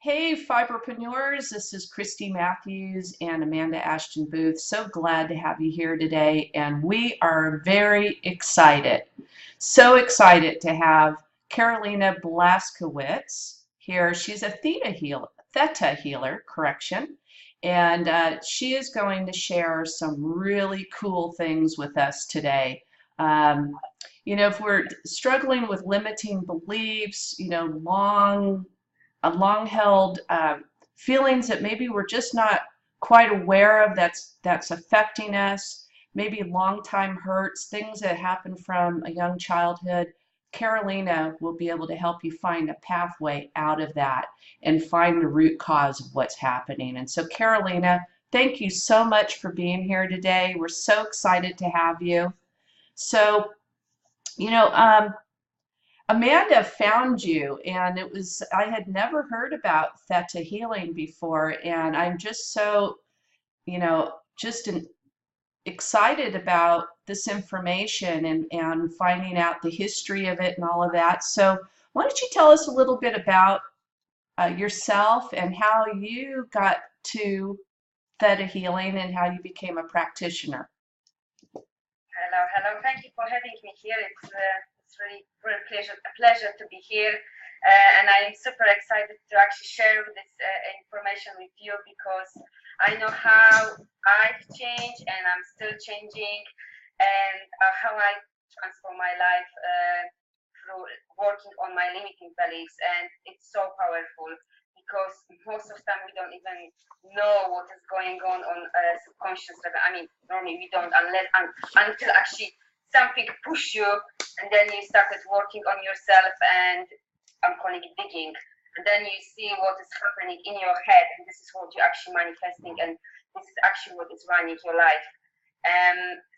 Hey, fiberpreneurs, this is Christy Matthews and Amanda Ashton Booth. So glad to have you here today, and we are very excited. So excited to have Karolina Blaskowitz here. She's a theta healer, correction, and she is going to share some really cool things with us today. Um, if we're struggling with limiting beliefs, long held feelings that maybe we're just not quite aware of that's affecting us, maybe long time hurts, things that happen from a young childhood. Karolina will be able to help you find a pathway out of that and find the root cause of what's happening. And so, Karolina, thank you so much for being here today. We're so excited to have you. So, you know, um, Amanda found you, and I had never heard about theta healing before, and I'm just so, just excited about this information and finding out the history of it and all of that. So, why don't you tell us a little bit about yourself and how you got to theta healing and how you became a practitioner? Hello, hello. Thank you for having me here. It's really real a pleasure to be here, and I'm super excited to actually share this information with you because I know how I've changed and I'm still changing, and how I transform my life through working on my limiting beliefs, and it's so powerful because most of the time we don't even know what is going on a subconscious level. I mean, normally we don't until actually something push you, and then you started working on yourself, and I'm calling it digging. And then you see what is happening in your head, and this is what you're actually manifesting, and this is actually what is running your life.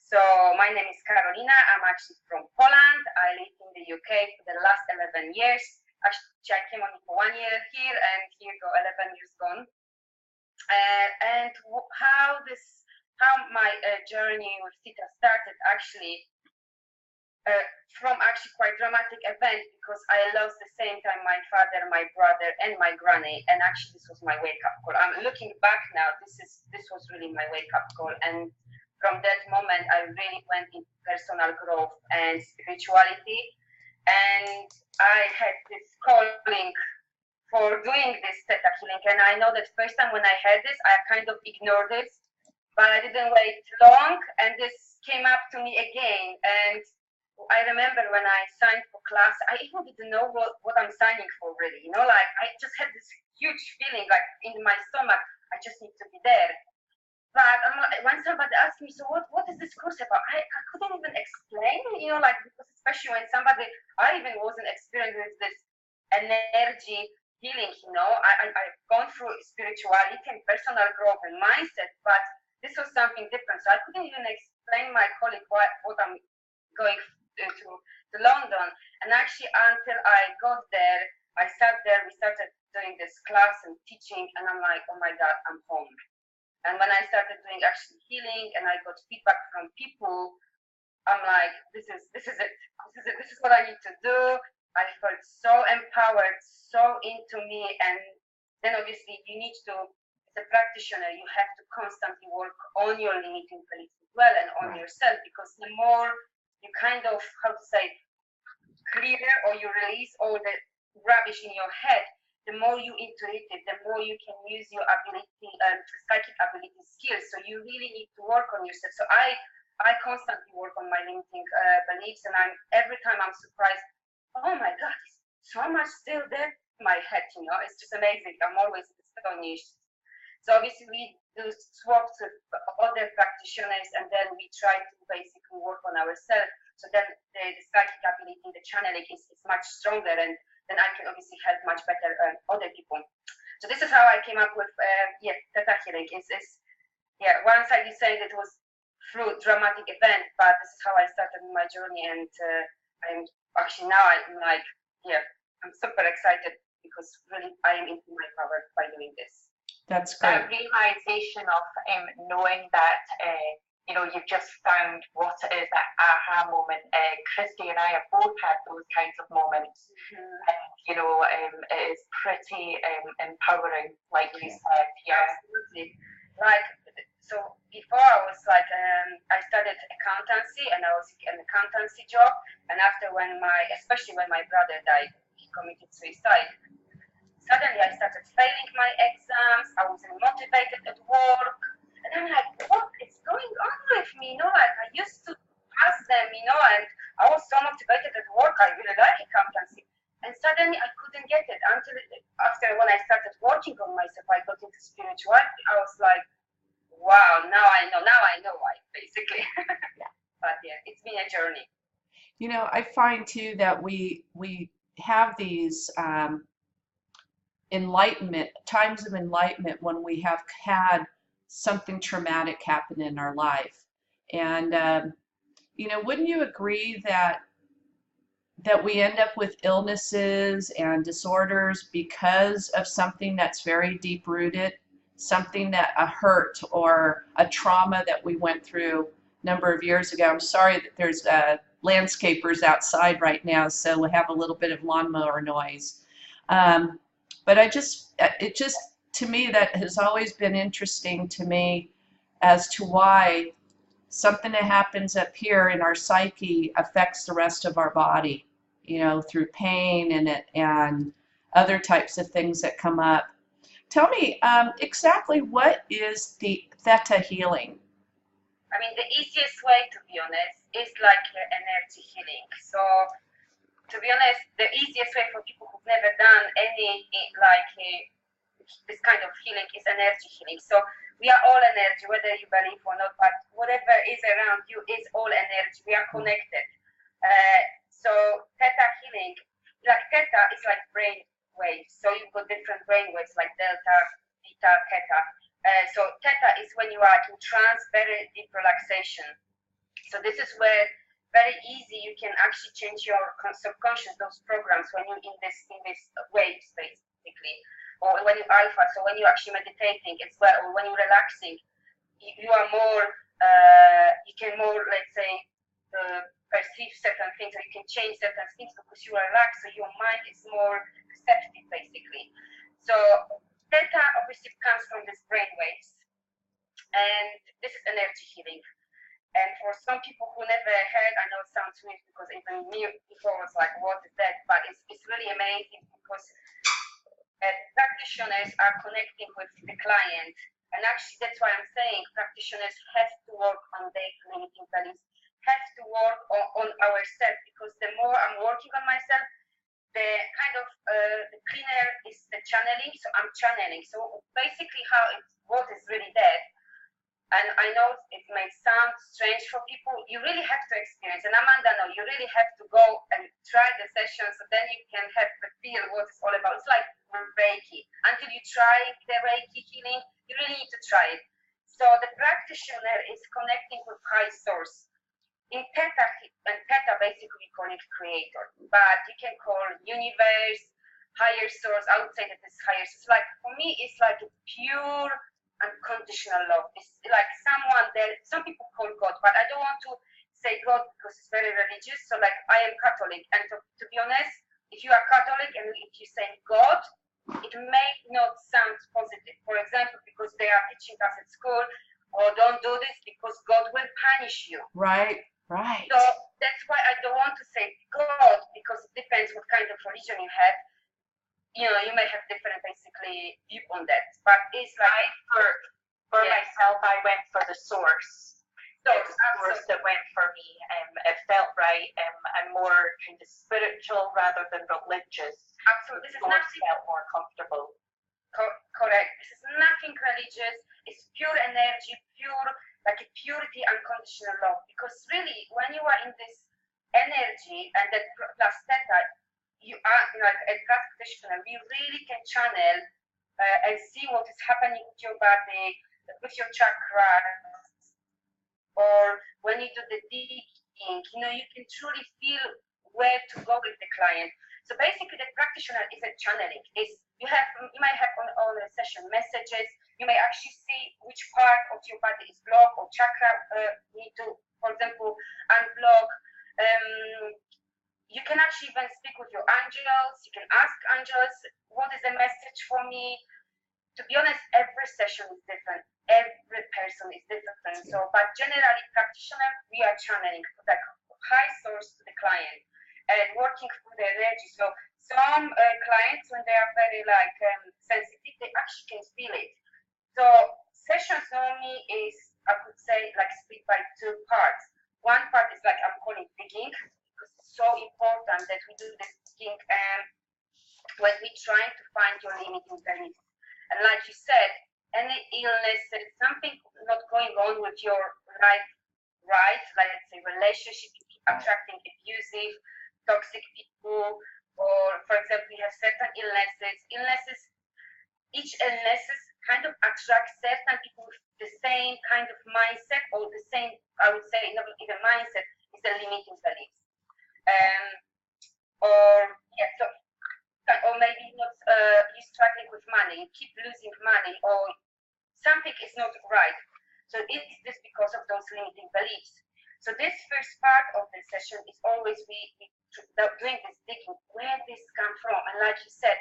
So my name is Karolina. I'm actually from Poland. I live in the UK for the last 11 years. Actually, I came only for 1 year here, and here go 11 years gone. And how my journey with Theta started actually from actually quite dramatic event because I lost the same time my father, my brother, and my granny, and actually this was my wake up call. I'm looking back now. This was really my wake up call, and from that moment I really went into personal growth and spirituality, and I had this calling for doing this theta healing. And I know that first time when I had this, I kind of ignored it, but I didn't wait long, and this came up to me again. And I remember when I signed for class, I even didn't know what I'm signing for really. Like I just had this huge feeling like in my stomach, I just need to be there. But when somebody asked me, so what is this course about? I couldn't even explain, like because especially when somebody, I even wasn't experienced with this energy healing, I've gone through spirituality and personal growth and mindset, but this was something different. So I couldn't even explain my colleague what I'm going to London. And actually, until I got there, we started doing this class and teaching, and I'm like, oh my God, I'm home. And when I started doing actually healing and I got feedback from people, I'm like, this is it. This is what I need to do. I felt so empowered, so into me. And then obviously you need to, as a practitioner, you have to constantly work on your limiting beliefs as well and on yourself, because the more you kind of, how to say, clear or you release all the rubbish in your head, the more you intuitive, the more you can use your ability, psychic ability skills. So you really need to work on yourself. So I constantly work on my limiting beliefs, and every time I'm surprised. Oh my God, so much still there in my head. It's just amazing. I'm always astonished. So obviously we do swaps with other practitioners, and then we try to basically work on ourselves. So then the psychic ability, the channeling is much stronger, and then I can obviously help much better other people. So this is how I came up with theta healing. One side you say that it was through dramatic event, but this is how I started my journey, and I'm actually now I'm like, I'm super excited because really I am into my power by doing this. That's great. That realization of knowing that you know, you've just found what it is, that aha moment. Christy and I have both had those kinds of moments. And, you know, it is pretty empowering, like you said. Yeah. Absolutely. Like, so before I was like, I studied accountancy and I was in an accountancy job. And after especially when my brother died, he committed suicide. Suddenly I started failing my exams. I wasn't motivated at work. And I'm like, what is going on with me? You know, like I used to pass them, you know, and I was so motivated at work. I really like accountancy. And suddenly I couldn't get it until after when I started working on myself, I got into spirituality. I was like, wow, now I know why, basically. But yeah, it's been a journey. You know, I find too that we have these enlightenment times of enlightenment when we have had something traumatic happen in our life, and you know, wouldn't you agree that we end up with illnesses and disorders because of something that's very deep rooted, something that a hurt or a trauma that we went through a number of years ago? I'm sorry that there's landscapers outside right now, so we have a little bit of lawnmower noise. But it just, to me, that has always been interesting to me as to why something that happens up here in our psyche affects the rest of our body, you know, through pain and other types of things that come up. Tell me exactly what is the theta healing? I mean, the easiest way, to be honest, is like energy healing. So, to be honest, the easiest way for people who've never done any like this kind of healing is energy healing. So we are all energy, whether you believe or not, but whatever is around you is all energy. We are connected. So theta healing, like theta is like brain waves. So you've got different brain waves like delta, beta, theta. So theta is when you are in trance, very deep relaxation. So this is where very easy you can actually change your subconscious, those programs, when you're in this waves basically, or when you're alpha. So when you're actually meditating as well, or when you're relaxing, you are more, you can more, let's say, perceive certain things, or you can change certain things because you are relaxed. So your mind is more receptive basically. So theta obviously comes from these brain waves, and this is energy healing. And for some people who never heard, I know it sounds weird because even me before was like, what is that? But it's really amazing because practitioners are connecting with the client. And actually, that's why I'm saying practitioners have to work on their limiting beliefs, have to work on ourselves, because the more I'm working on myself, the kind of the cleaner is the channeling. So I'm channeling. So basically, what is really there. And I know it may sound strange for people. You really have to experience. And Amanda, no, you really have to go and try the session, so then you can have the feel what it's all about. It's like Reiki. Until you try the Reiki healing, you really need to try it. So the practitioner is connecting with high source. In theta basically we call it creator, but you can call universe, higher source. I would say that it's higher source. Like for me, it's like a pure unconditional love. It's like someone there. Some people call God, but I don't want to say God because it's very religious. So like I am Catholic, and to be honest, if you are Catholic and if you say God, it may not sound positive. For example, because they are teaching us at school, or don't do this because God will punish you. Right, right. So that's why I don't want to say God, because it depends what kind of religion you have. You know, you may have different basically view on that, but it's like for myself, I went for the source. So it was the source that went for me. It felt right. I'm more kind of spiritual rather than religious. Absolutely, this is nothing. Felt more comfortable. Correct. This is nothing religious. It's pure energy, pure, like a purity, unconditional love. Because really, when you are in this energy and that plus theta, you are like a practitioner. You really can channel and see what is happening with your body, with your chakras, or when you do the digging, you know, you can truly feel where to go with the client. So basically, the practitioner is a channeling. You might have on a session messages. you may actually see which part of your body is blocked or chakra need to, for example, unblock. You can actually even speak with your angels. You can ask angels, what is the message for me? To be honest, every session is different. Every person is different. So, but generally, practitioner, we are channeling like high source to the client and working through the energy. So, some clients, when they are very like sensitive, they actually can feel it. So, sessions normally is, I could say, like split by two parts. One part is like I'm calling digging, because it's so important that we do this digging when we're trying to find your limiting beliefs. And like you said, any illness, something not going on with your life, right? Like let's say relationship, you keep attracting abusive, toxic people, or for example, you have certain illnesses. Each illnesses kind of attracts certain people with the same kind of mindset, or the same, I would say, not even mindset, is the limiting beliefs. Or maybe not, you're struggling with money, you keep losing money, or something is not right. So is this because of those limiting beliefs? So this first part of the session is always we doing this digging, where this come from. And like you said,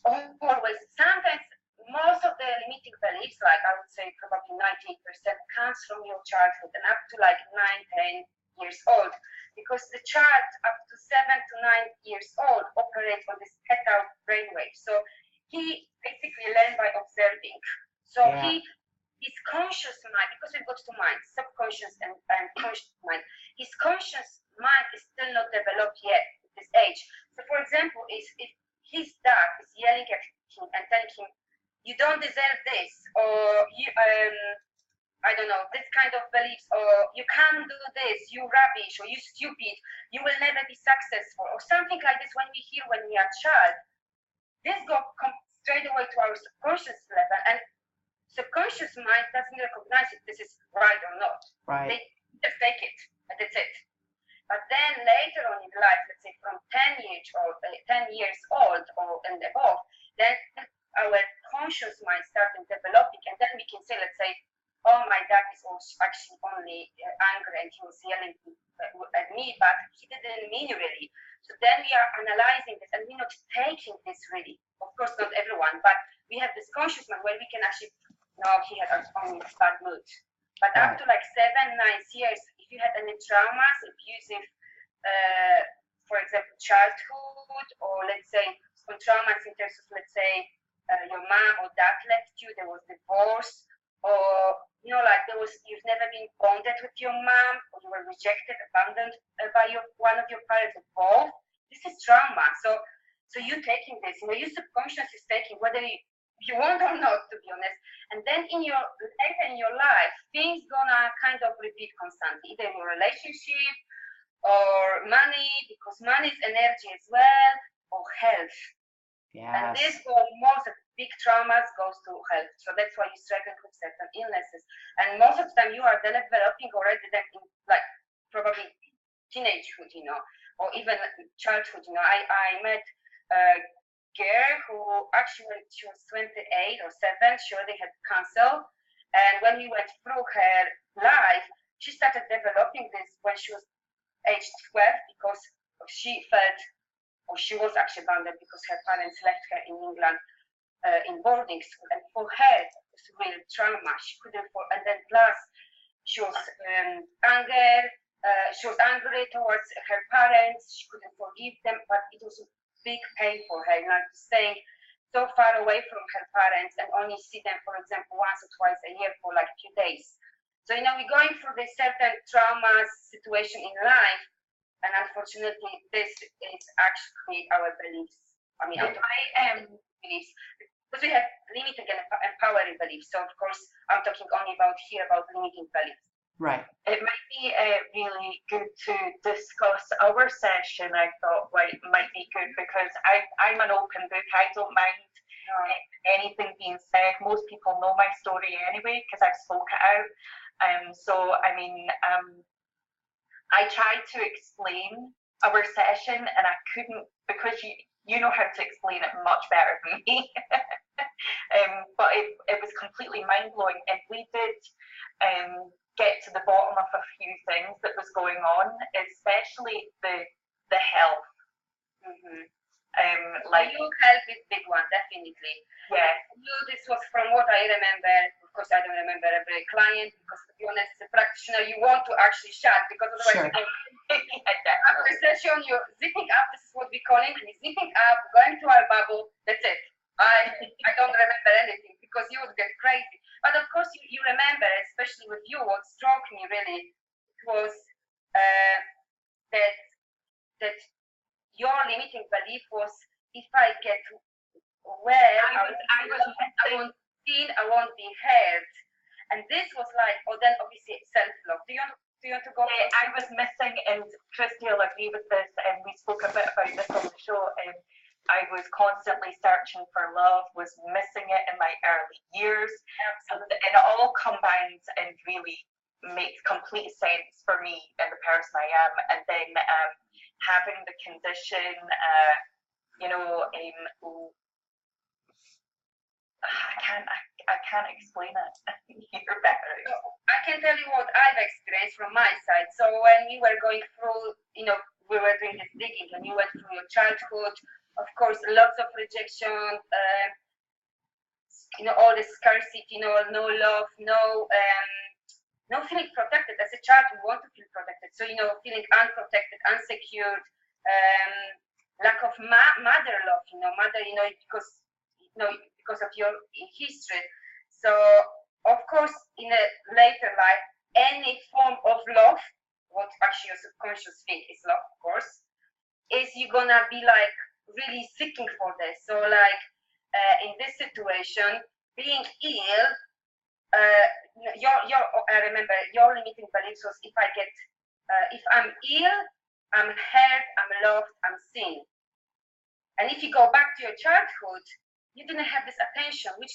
always, sometimes most of the limiting beliefs, like I would say probably 98%, comes from your childhood and up to like 9, 10 years old, because the child up to 7 to 9 years old operates on this theta brainwave. So he basically learned by observing. So his conscious mind, because we've got two minds, subconscious and conscious mind, his conscious mind is still not developed yet at this age. So for example, if his dad is yelling at him and telling him, you don't deserve this, or you I don't know, this kind of beliefs, or you can't do this, you rubbish, or you stupid, you will never be successful, or something like this. When we hear when we are child, this come straight away to our subconscious level, and subconscious mind doesn't recognize if this is right or not. Right. They just take it, and that's it. But then later on in life, let's say from 10 years old, or and above, then our conscious mind started developing, and then we can say, let's say, oh, my dad is actually only angry and he was yelling at me, but he didn't mean really. So then we are analyzing this, and we're not taking this really. Of course, not everyone, but we have this conscious mind where we can actually, no, he had only bad mood. But up to like 7, 9 years, if you had any traumas, abusive, for example, childhood, or let's say some traumas in terms of, let's say, your mom or dad left you, there was divorce, or like you've never been bonded with your mom, or you were rejected, abandoned by one of your parents, or both. This is trauma. So you're taking this, your subconscious is taking, whether you want or not, to be honest. And then later in your life, things gonna kind of repeat constantly, either in your relationship or money, because money is energy as well, or health. Yes. And this most of big traumas goes to health. So that's why you struggle with certain illnesses. And most of the time you are developing already that in like probably teenagehood, or even childhood. I met a girl who actually when she was 28 or 7, she already had cancer. And when we went through her life, she started developing this when she was age 12, because she felt, or she was actually abandoned because her parents left her in England in boarding school, and for her it was real trauma. She couldn't, and then plus she was she was angry towards her parents. She couldn't forgive them, but it was a big pain for her, staying so far away from her parents and only see them, for example, once or twice a year for like a few days. So we're going through this certain trauma situation in life. And unfortunately, this is actually our beliefs. I mean, beliefs, because we have limiting and empowering beliefs. So, of course, I'm talking only about limiting beliefs. Right. It might be really good to discuss our session. I thought might be good, because I'm an open book. I don't mind anything being said. Most people know my story anyway, because I've spoke it out. I tried to explain our session, and I couldn't, because you know how to explain it much better than me. But it was completely mind-blowing, and we did get to the bottom of a few things that was going on, especially the health. Mm-hmm. Like Your health is big one, definitely. yeah, This was from what I remember. Of course, I don't remember every client because, to be honest, as a practitioner, you want to actually shut because otherwise Sure. you go yeah, after a session, you're zipping up. This is what we call it. You're zipping up, going to our bubble. That's it. I don't remember anything because you would get crazy. But of course, you remember, especially with you, what struck me really was that that your limiting belief was, if I get well, I won't seen, I won't be heard. And this was like, oh, then obviously self-love. Do you want to go? I was missing, and Christy will agree with this, and we spoke a bit about this on the show. I was constantly searching for love, was missing it in my early years. And it all combines and really makes complete sense for me and the person I am. And then having the condition, I can't explain it. You're better. I can tell you what I've experienced from my side. So when we were going through, we were doing this digging, and you went through your childhood, of course, lots of rejection, all the scarcity, no love, no feeling protected. As a child, we want to feel protected. So, feeling unprotected, unsecured, lack of mother love, because of your history. So, of course, in a later life, any form of love, what actually your subconscious think is love, of course, is you're gonna be like really seeking for this. So, like in this situation, being ill, I remember your limiting beliefs was, if I'm ill, I'm hurt, I'm loved, I'm seen. And if you go back to your childhood, you didn't have this attention, which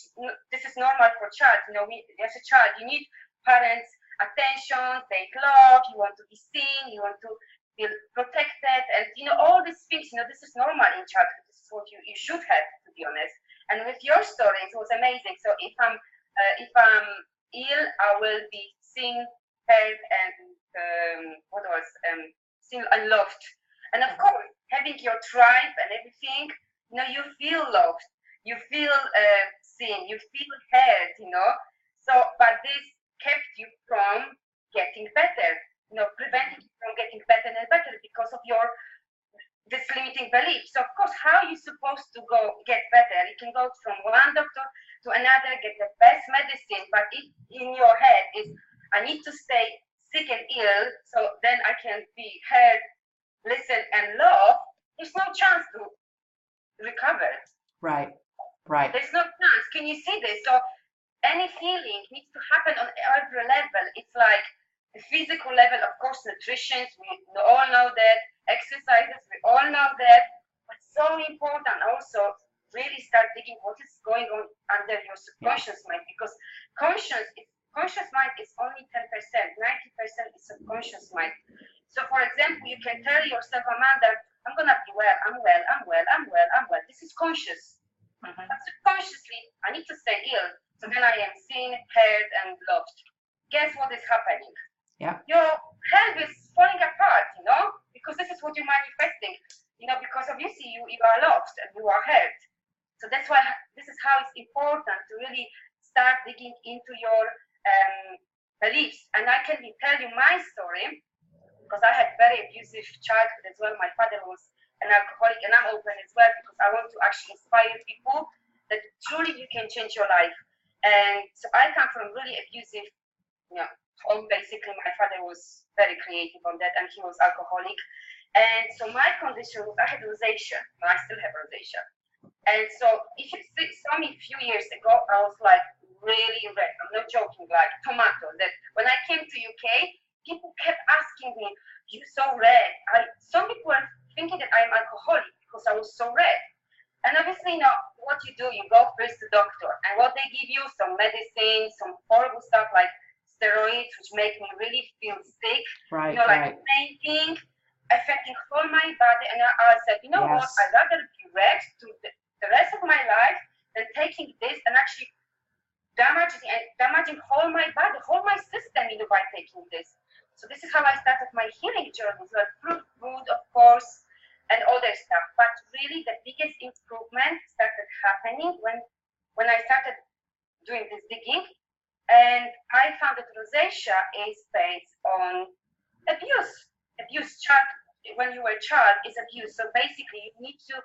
this is normal for child. As a child, you need parents' attention, take love, you want to be seen, you want to feel protected, and all these things. This is normal in childhood. This is what you should have, to be honest. And with your story, it was amazing. So if I'm ill, I will be seen, heard, and seen and loved. And of course, having your tribe and everything, you feel loved, you feel seen, you feel heard, So, but this kept you from getting better, preventing you from getting better and better because of this limiting belief. So, of course, how are you supposed to get better? You can go from one doctor to another, get the best medicine, but if in your head is, I need to stay sick and ill, so then I can be heard, listen, and love, there's no chance to recover. Right. There's no chance. Can you see this? So any healing needs to happen on every level. It's like the physical level, of course, nutrition, we all know that, exercises, we all know that, but so important also really start digging what is going on under your subconscious mind, because conscious mind is only 10%, 90% is subconscious mind. So, for example, you can tell yourself, Amanda, I'm gonna be well, I'm well. This is conscious. But subconsciously, I need to stay ill, so then I am seen, heard, and loved. Guess what is happening? Yeah. Your health is falling apart, because this is what you're manifesting, because obviously you are loved and you are heard. So that's why this is how it's important to really start digging into your beliefs. And I can tell you my story, because I had very abusive childhood as well. My father was an alcoholic, and I'm open as well because I want to actually inspire people that truly you can change your life. And so I come from really abusive, home. Basically, my father was very creative on that, and he was alcoholic. And so my condition was, I had rosacea. I still have rosacea. And so if you saw me a few years ago, I was like really red. I'm not joking, like tomato. That when I came to UK, people kept asking me, "You're so red." Some people were thinking that I'm alcoholic because I was so red. And obviously, what you do, you go first to doctor, and what they give you, some medicine, some horrible stuff like steroids, which make me really feel sick. Right. Like fainting, affecting all my body. And I said, what? I'd rather be red to the rest of my life than taking this and actually damaging whole my body, whole my system, by taking this. So this is how I started my healing journey. So through food, of course, and other stuff. But really, the biggest improvement started happening when I started doing this digging, and I found that rosacea is based on abuse. Child, when you were a child, is abuse. So basically, you need to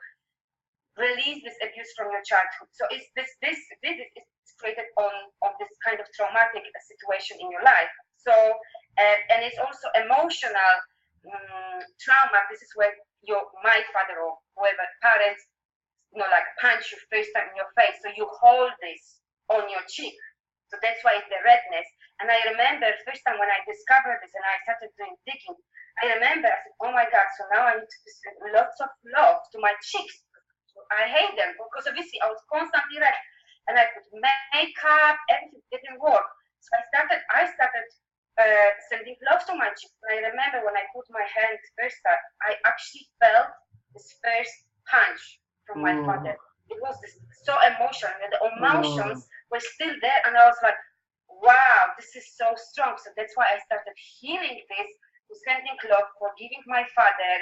release this abuse from your childhood. So it's this is created on this kind of traumatic situation in your life. So and it's also emotional trauma. This is where my father or whoever parents, like punch you first time in your face. So you hold this on your cheek. So that's why it's the redness. And I remember first time when I discovered this and I started doing digging, I remember I said, oh my God, so now I need to send lots of love to my cheeks. I hate them because obviously I was constantly red and I put makeup, everything didn't work. So I started sending love to my cheeks. And I remember when I put my hand first time, I actually felt this first punch from my father. It was so emotional, and the emotions were still there, and I was like, wow, this is so strong. So that's why I started healing this, sending love, forgiving my father,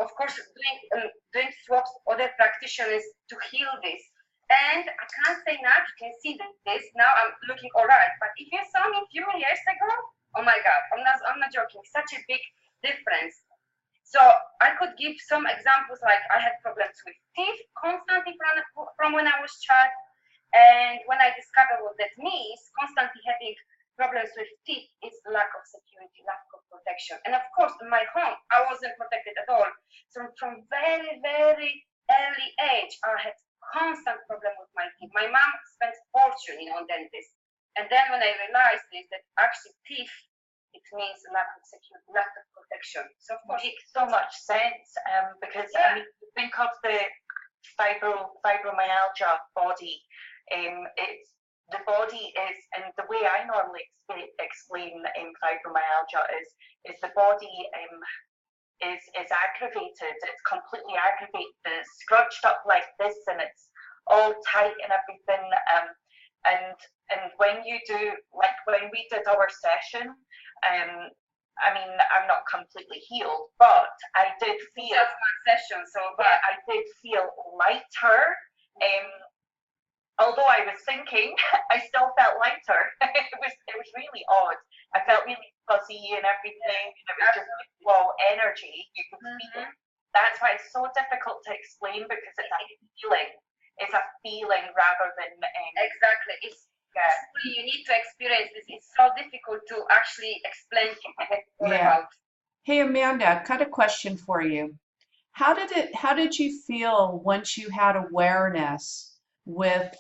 of course, doing swaps with other practitioners to heal this. And I can't say now, you can see this, now I'm looking all right. But if you saw me a few years ago, oh my God, I'm not joking, such a big difference. So I could give some examples, like I had problems with teeth constantly from when I was child. And when I discovered what that means, constantly having problems with teeth is lack of security, lack of protection. And of course, in my home, I wasn't protected at all. So from very, very early age, I had constant problem with my teeth. My mom spent fortune, on dentists. And then when I realized this, that actually teeth, it means lack of security, lack of protection. So of course, it makes so much sense because I mean, think of the fibromyalgia body. It's the body is, and the way I normally explain fibromyalgia is the body is aggravated. It's completely aggravated. It's scrunched up like this, and it's all tight and everything. And when you do, like when we did our session, I mean, I'm not completely healed, but I did feel just one session. So yeah, I did feel lighter. Although I was thinking, I still felt lighter. It was really odd. I felt really fuzzy and everything. And it was just like, wow, energy. You could feel. That's why it's so difficult to explain, because it's a feeling. It's a feeling rather than exactly. It's you need to experience this. It's so difficult to actually explain about. Hey Amanda, got a question for you. How did you feel once you had awareness with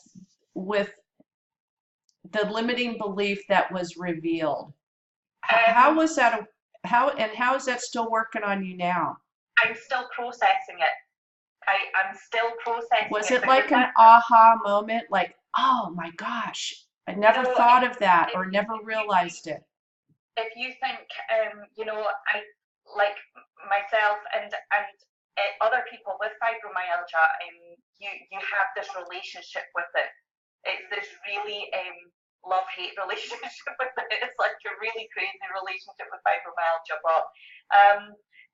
the limiting belief that was revealed? How was that, how is that still working on you now? I'm still processing it. I'm still processing it. Was it like an aha moment, like, oh my gosh, I never thought of that or never realized it? If you think, I like myself and other people with fibromyalgia, you have this relationship with it. It's this really love-hate relationship with it. It's like a really crazy relationship with fibromyalgia, but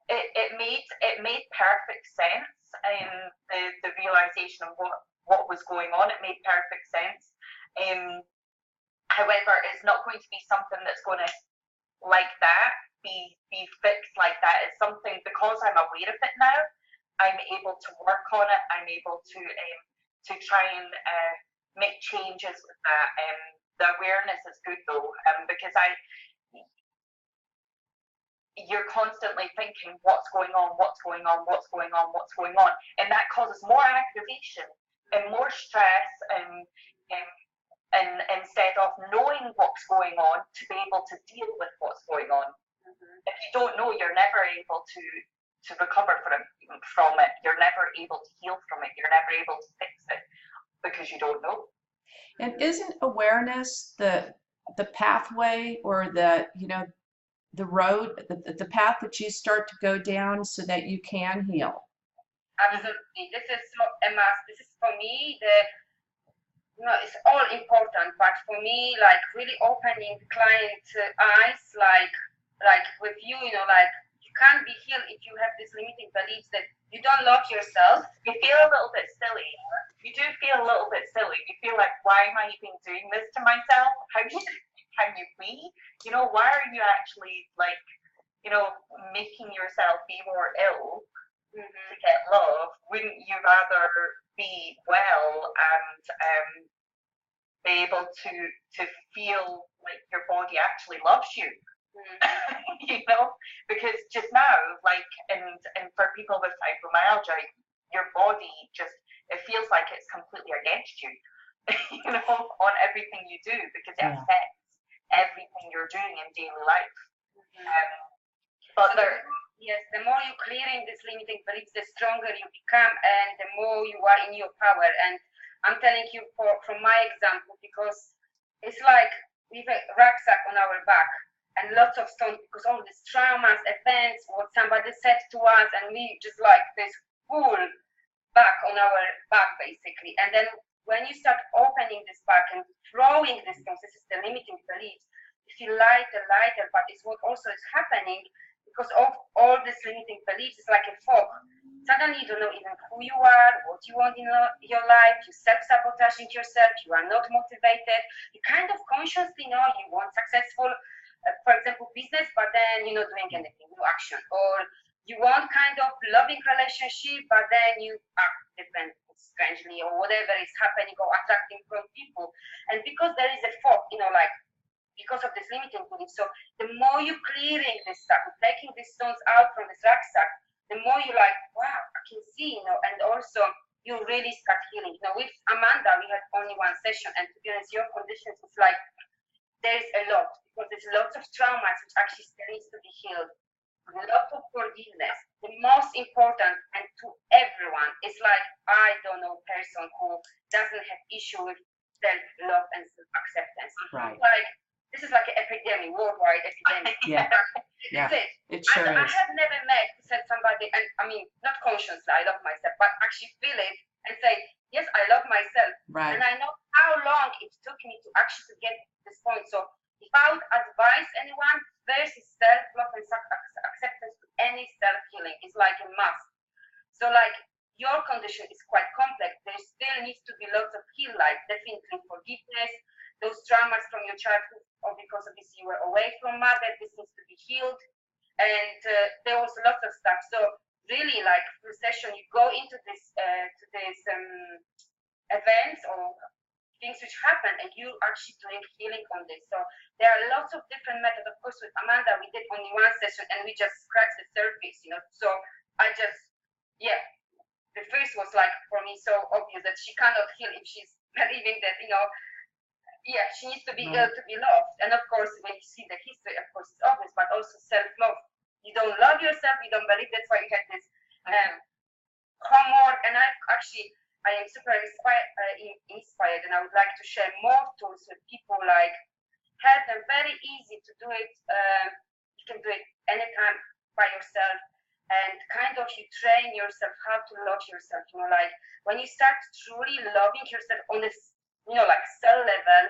it made perfect sense. The realization of what was going on, it made perfect sense. However, it's not going to be something that's going to like that be fixed like that. It's something, because I'm aware of it now, I'm able to work on it. I'm able to try and make changes with that. The awareness is good though, because you're constantly thinking what's going on, and that causes more aggravation and more stress, and instead of knowing what's going on to be able to deal with what's going on. If you don't know, you're never able to recover from it. You're never able to heal from it. You're never able to fix it because you don't know. And isn't awareness the pathway, or the road, the path that you start to go down so that you can heal? Absolutely. This is so a must. This is for me it's all important, but for me, like really opening client eyes, like with you, like you can't be healed if you have this limiting beliefs that you don't love yourself. You feel a little bit silly. You do feel a little bit silly. You feel like, why am I even doing this to myself? How can you be? Why are you actually like, making yourself be more ill to get love? Wouldn't you rather be well and be able to feel like your body actually loves you? Because just now, like, and for people with fibromyalgia, your body just, it feels like it's completely against you, on everything you do, because it affects everything you're doing in daily life. But so the more you're clearing these limiting beliefs, the stronger you become, and the more you are in your power. And I'm telling you from my example, because it's like we have a rucksack on our back and lots of stones, because all these traumas, events, what somebody said to us, and we just like this full back on our back basically. And then when you start opening this back and throwing these stones, this is the limiting beliefs, you feel lighter, but it's what also is happening because of all these limiting beliefs. It's like a fog. Suddenly you don't know even who you are, what you want in your life, you're self-sabotaging yourself, you are not motivated, you kind of consciously know you want successful, for example, business, but then you're not doing anything, no action. Or you want kind of loving relationship, but then you act different, strangely, or whatever is happening, or attracting from people. And because there is a fog, like, because of this limiting belief. So the more you're clearing this stuff, taking these stones out from this rucksack, the more you're like, wow, I can see, and also you really start healing. With Amanda, we had only one session, and to be honest, your conditions is like, there's a lot, because there's lots of traumas which actually still needs to be healed. A lot of forgiveness. The most important, and to everyone, is like, I don't know a person who doesn't have issue with self-love and self-acceptance. Right. Like, this is like an epidemic, worldwide epidemic. Yeah. That's it. It sure I is. have never met somebody, and I mean, not consciously, I love myself, but actually feel it and say, yes, I love myself. Right. And I know how long it took me to actually get this point. So if I would advise anyone, first is self-love and acceptance to any self-healing. It's like a must. So like, your condition is quite complex. There still needs to be lots of heal, like definitely forgiveness, those traumas from your childhood, or because of this you were away from mother, this needs to be healed. And there was lots of stuff. So really, like, through session, you go into this events or things which happen, and you actually doing healing on this. So there are lots of different methods. Of course, with Amanda, we did only one session, and we just scratched the surface, So I just, the first was like, for me, so obvious that she cannot heal if she's believing that, she needs to be ill to be loved. And of course, when you see the history, of course, it's obvious, but also self-love. You don't love yourself, you don't believe, that's why you had this homework. And I am super inspired, and I would like to share more tools with people, like help them very easy to do it. You can do it anytime by yourself, and kind of you train yourself how to love yourself. Like when you start truly loving yourself on this, like cell level,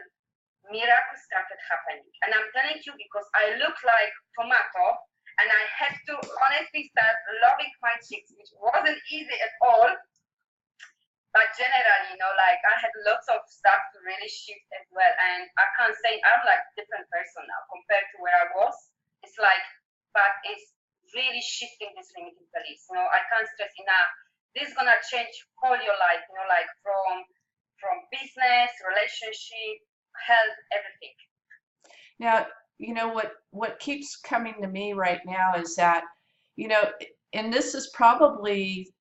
miracles started happening. And I'm telling you, because I look like tomato, and I had to honestly start loving my cheeks, which wasn't easy at all. But generally, like I had lots of stuff to really shift as well. And I can't say I'm like a different person now compared to where I was. It's like, but it's really shifting this limiting beliefs. I can't stress enough. This is gonna change all your life, like from business, relationship, health, everything. Now, what keeps coming to me right now is that, and this is probably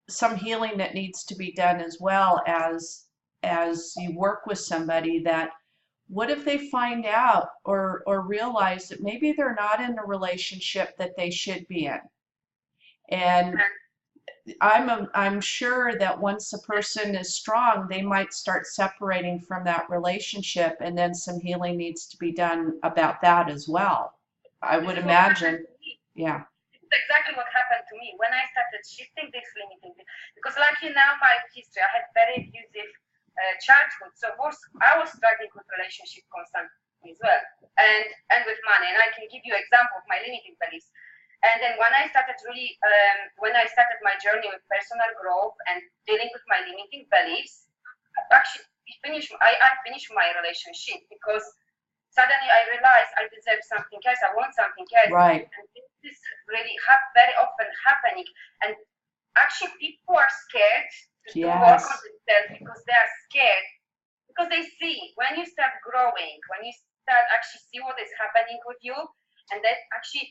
some healing that needs to be done as well, as you work with somebody, that what if they find out or realize that maybe they're not in the relationship that they should be in. And I'm sure that once a person is strong, they might start separating from that relationship, and then some healing needs to be done about that as well. I would imagine. Yeah. It's exactly what happened to me when I started shifting this limiting, because like my history, I had very abusive childhood. So I was struggling with relationship constantly as well, and with money. And I can give you an example of my limiting beliefs. And then when I started my journey with personal growth and dealing with my limiting beliefs, actually I finished my relationship because suddenly I realized I deserve something else. I want something else. Right. And this is really very often happening. And actually, people are scared to do work on themselves because they are scared. Because they see when you start growing, when you start actually see what is happening with you, and then actually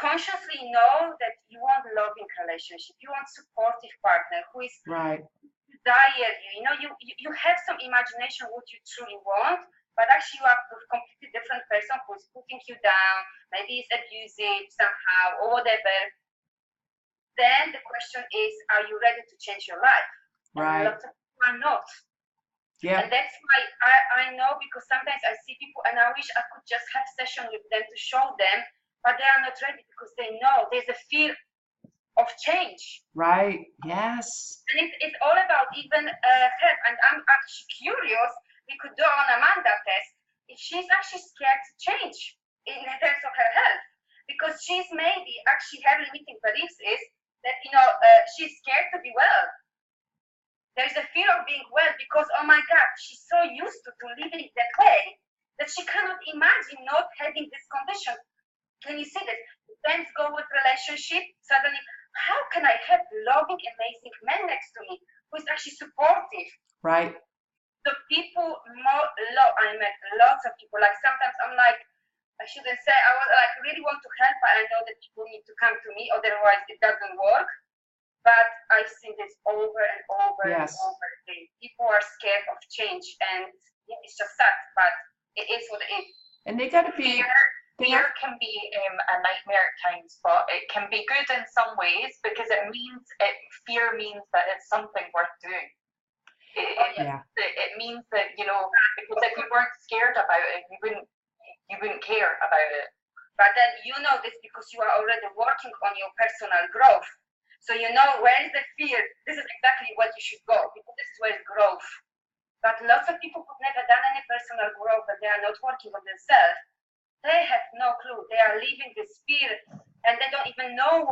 consciously know that you want loving relationship, you want supportive partner who is right. desire you. You know, you have some imagination what you truly want, but actually you are a completely different person who is putting you down, maybe is abusive somehow or whatever. Then the question is, are you ready to change your life? Right. And lots of people are not. Yeah. And that's why I know, because sometimes I see people and I wish I could just have session with them to show them, but they are not ready because they know there's a fear of change. Right. Yes. And it's all about even health. And I'm actually curious, we could do on Amanda test if she's actually scared to change in terms of her health. Because she's maybe actually her limiting beliefs is that, she's scared to be well. There's a fear of being well because, oh my God, she's so used to living that way that she cannot imagine not having this condition. Can you see this? Things go with relationship. Suddenly, how can I have loving, amazing man next to me who is actually supportive? Right. The people I met lots of people. Like sometimes I'm like, I shouldn't say, I was like really want to help, but I know that people need to come to me, otherwise it doesn't work. But I've seen this over and over and over again. People are scared of change, and it's just sad, but it is what it is. And they got to be. Fear can be a nightmare at times, but it can be good in some ways because fear means that it's something worth doing. It means that, because if you weren't scared about it, you wouldn't care about it. But then this because you are already working on your personal growth. So you know where is the fear. This is exactly what you should go, because this is where is growth. But lots of people who've never done any personal growth, but they are not working on themselves, they have no clue. They are living this fear, and they don't even know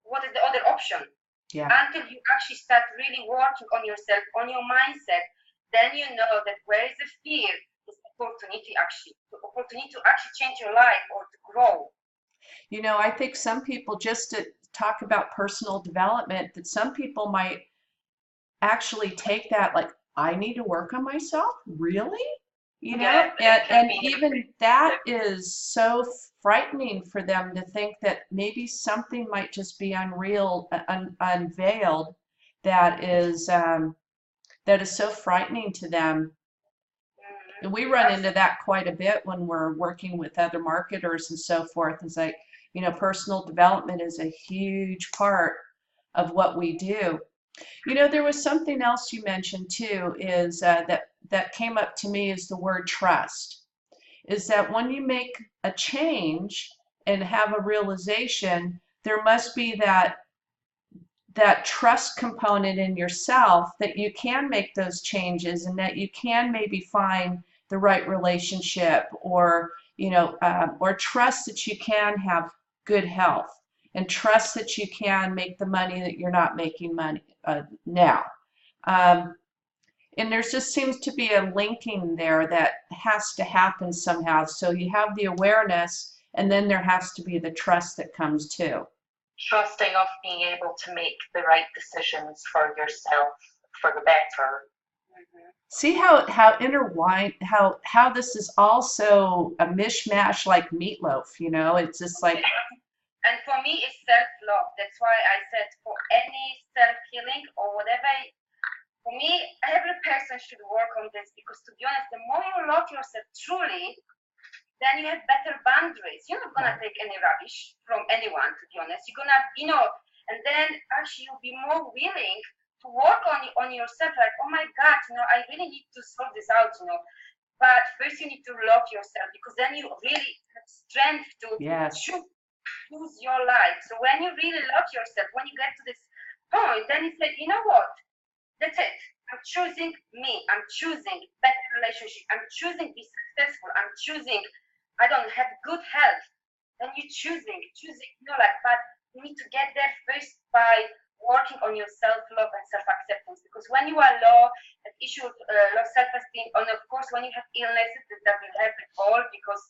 what is the other option. Yeah. Until you actually start really working on yourself, on your mindset, then you know that where is the fear is opportunity to actually change your life or to grow. I think some people, just to talk about personal development, that some people might actually take that like, I need to work on myself, really? And even that is so frightening for them to think that maybe something might just be unveiled that is so frightening to them. And we run into that quite a bit when we're working with other marketers and so forth. It's like, personal development is a huge part of what we do. There was something else you mentioned too, is that came up to me, is the word trust. Is that when you make a change and have a realization, there must be that trust component in yourself that you can make those changes and that you can maybe find the right relationship, or or trust that you can have good health, and trust that you can make the money that you're not making money now. And there just seems to be a linking there that has to happen somehow. So you have the awareness, and then there has to be the trust that comes too. Trusting of being able to make the right decisions for yourself for the better. See how intertwined, how this is also a mishmash like meatloaf, it's just like. And for me, it's self-love. That's why I said for any self-healing or whatever, for me, every person should work on this, because to be honest, the more you love yourself truly, then you have better boundaries. You're not gonna take any rubbish from anyone, to be honest. You're gonna, and then actually you'll be more willing to work on yourself. Like, oh my God, I really need to sort this out, But first you need to love yourself, because then you really have strength to choose your life. So when you really love yourself, when you get to this point, then it's like, you know what? That's it. I'm choosing me. I'm choosing better relationship. I'm choosing be successful. I'm choosing I don't have good health. Then you choosing, like, but you need to get there first by working on your self-love and self-acceptance. Because when you are low, an issue of low self-esteem, and of course when you have illnesses, that will help at all, because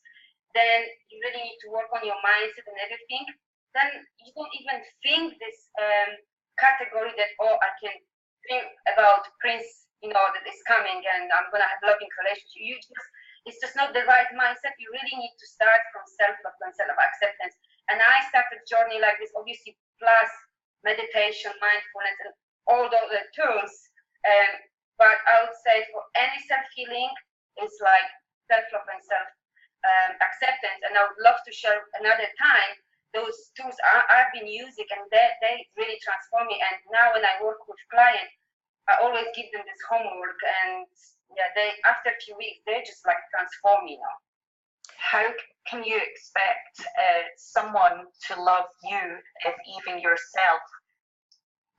then you really need to work on your mindset and everything. Then you don't even think this category that, oh, I can think about Prince, that is coming and I'm gonna have loving relationship. It's just not the right mindset. You really need to start from self-love and self-acceptance. And I started a journey like this, obviously, plus meditation, mindfulness, and all those tools. But I would say for any self-healing, it's like self-love and self-acceptance. And I would love to share another time those tools I've been using, and they really transform me. And now when I work with clients, I always give them this homework, and yeah, after a few weeks, they just like transform me now. How can you expect someone to love you if even yourself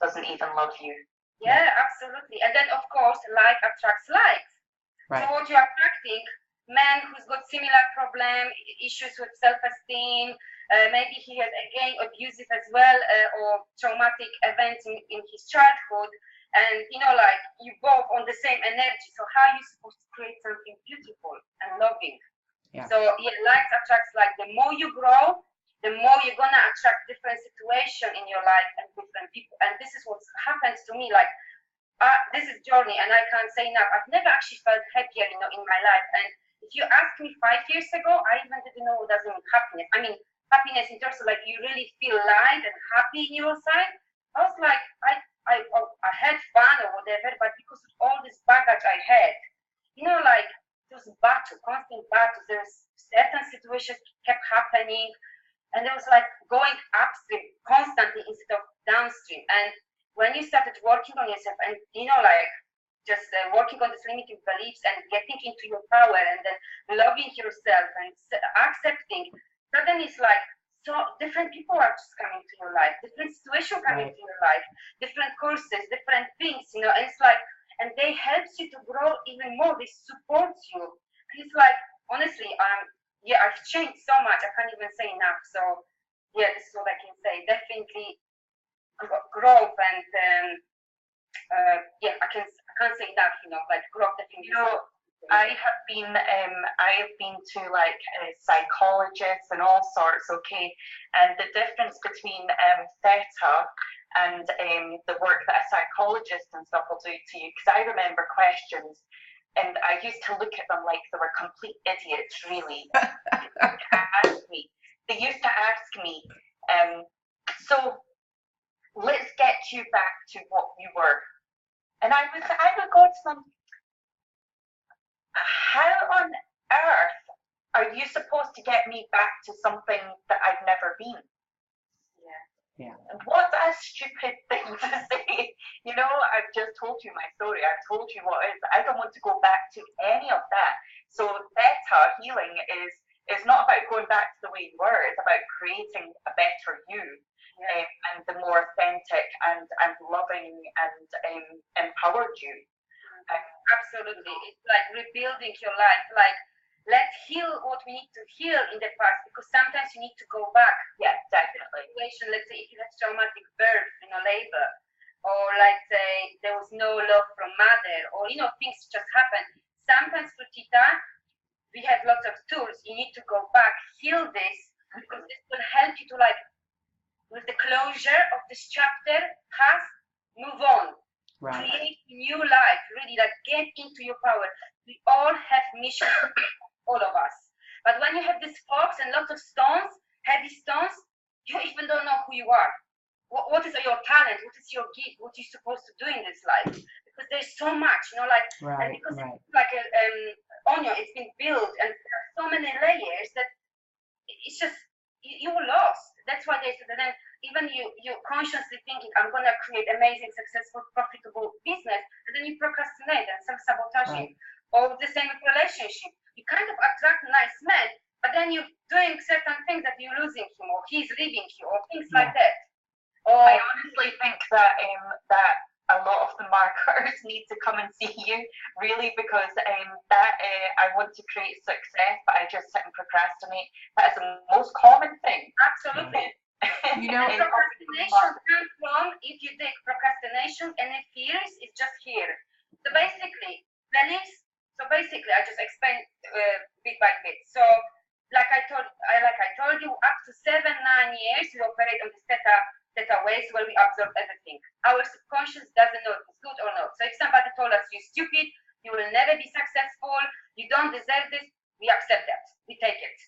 doesn't even love you? Yeah, absolutely. And then of course, like attracts like. Right. So what you're attracting, man who's got similar problem, issues with self-esteem, maybe he has again abusive as well, or traumatic events in his childhood. And like you both on the same energy. So how are you supposed to create something beautiful and loving? Yeah. So yeah, likes attracts like. The more you grow, the more you're gonna attract different situation in your life and different people. And this is what happens to me. Like this is journey, and I can't say enough. I've never actually felt happier, in my life. And if you asked me 5 years ago, I even didn't know what does mean happiness. I mean, happiness in terms of like you really feel light and happy in your side. I was like, I had fun or whatever, but because of all this baggage I had, like those constant battles, there's certain situations kept happening, and it was like going upstream constantly instead of downstream. And when you started working on yourself and, like just working on these limiting beliefs and getting into your power and then loving yourself and accepting, suddenly it's like, so different people are just coming to your life, different situations coming to your life, different courses, different things, and it's like, and they helps you to grow even more. They support you. And it's like, honestly, I've changed so much. I can't even say enough. So yeah, this is what I can say. Definitely growth and I can't say enough. Like growth definitely. I have been to like psychologists and all sorts, okay, and the difference between theta and the work that a psychologist and stuff will do to you, because I remember questions and I used to look at them like they were complete idiots, really. They used to ask me, so let's get you back to what you were, and I would go to them, how on earth are you supposed to get me back to something that I've never been? Yeah. And what a stupid thing to say. I've just told you my story. I've told you what is. I don't want to go back to any of that. So theta healing is not about going back to the way you were. It's about creating a better you, and the more authentic and loving and empowered you. Absolutely. It's like rebuilding your life. Like, let's heal what we need to heal in the past, because sometimes you need to go back. Yeah, definitely. Let's say if you had traumatic birth, labor, or like say there was no love from mother, or things just happen. Sometimes for Tita, we have lots of tools. You need to go back, heal this, because this will help you to, like, with the closure of this chapter, past, move on. Right. Create new life, really, like get into your power. We all have missions, all of us. But when you have this fox and lots of stones, heavy stones, you even don't know who you are. What is your talent? What is your gift? What you're supposed to do in this life? Because there's so much, and because it's like a onion, it's been built, and there are so many layers that it's just you're lost. That's why they said that. Then even you consciously thinking, I'm gonna create amazing, successful, profitable business, and then you procrastinate and self-sabotaging. Or the same with relationship. You kind of attract nice men, but then you're doing certain things that you're losing him, or he's leaving you, or things like that. Or I honestly think that a lot of the marketers need to come and see you, really, because I want to create success, but I just sit and procrastinate. That is the most common thing. Absolutely. You know, Procrastination comes from, if you take procrastination and it fears, it's just here. So basically, beliefs. So basically, I just explain bit by bit. So like I told you, up to 7-9 years, we operate on this theta waves where we absorb everything. Our subconscious doesn't know if it's good or not. So if somebody told us you're stupid, you will never be successful, you don't deserve this, we accept that, we take it.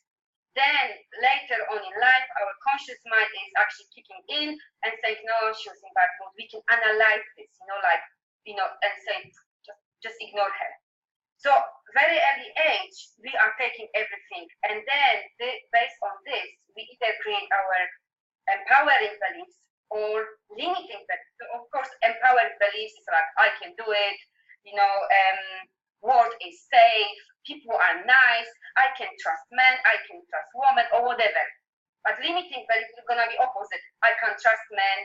Then later on in life, our conscious mind is actually kicking in and saying, no, she was in bad mood. We can analyze this, and say, just ignore her. So very early age, we are taking everything, and then based on this, we either create our empowering beliefs or limiting beliefs. So of course, empowering beliefs is like, I can do it, world is safe, people are nice, I can trust men, I can trust women, or whatever. But limiting beliefs is gonna be opposite. I can't trust men,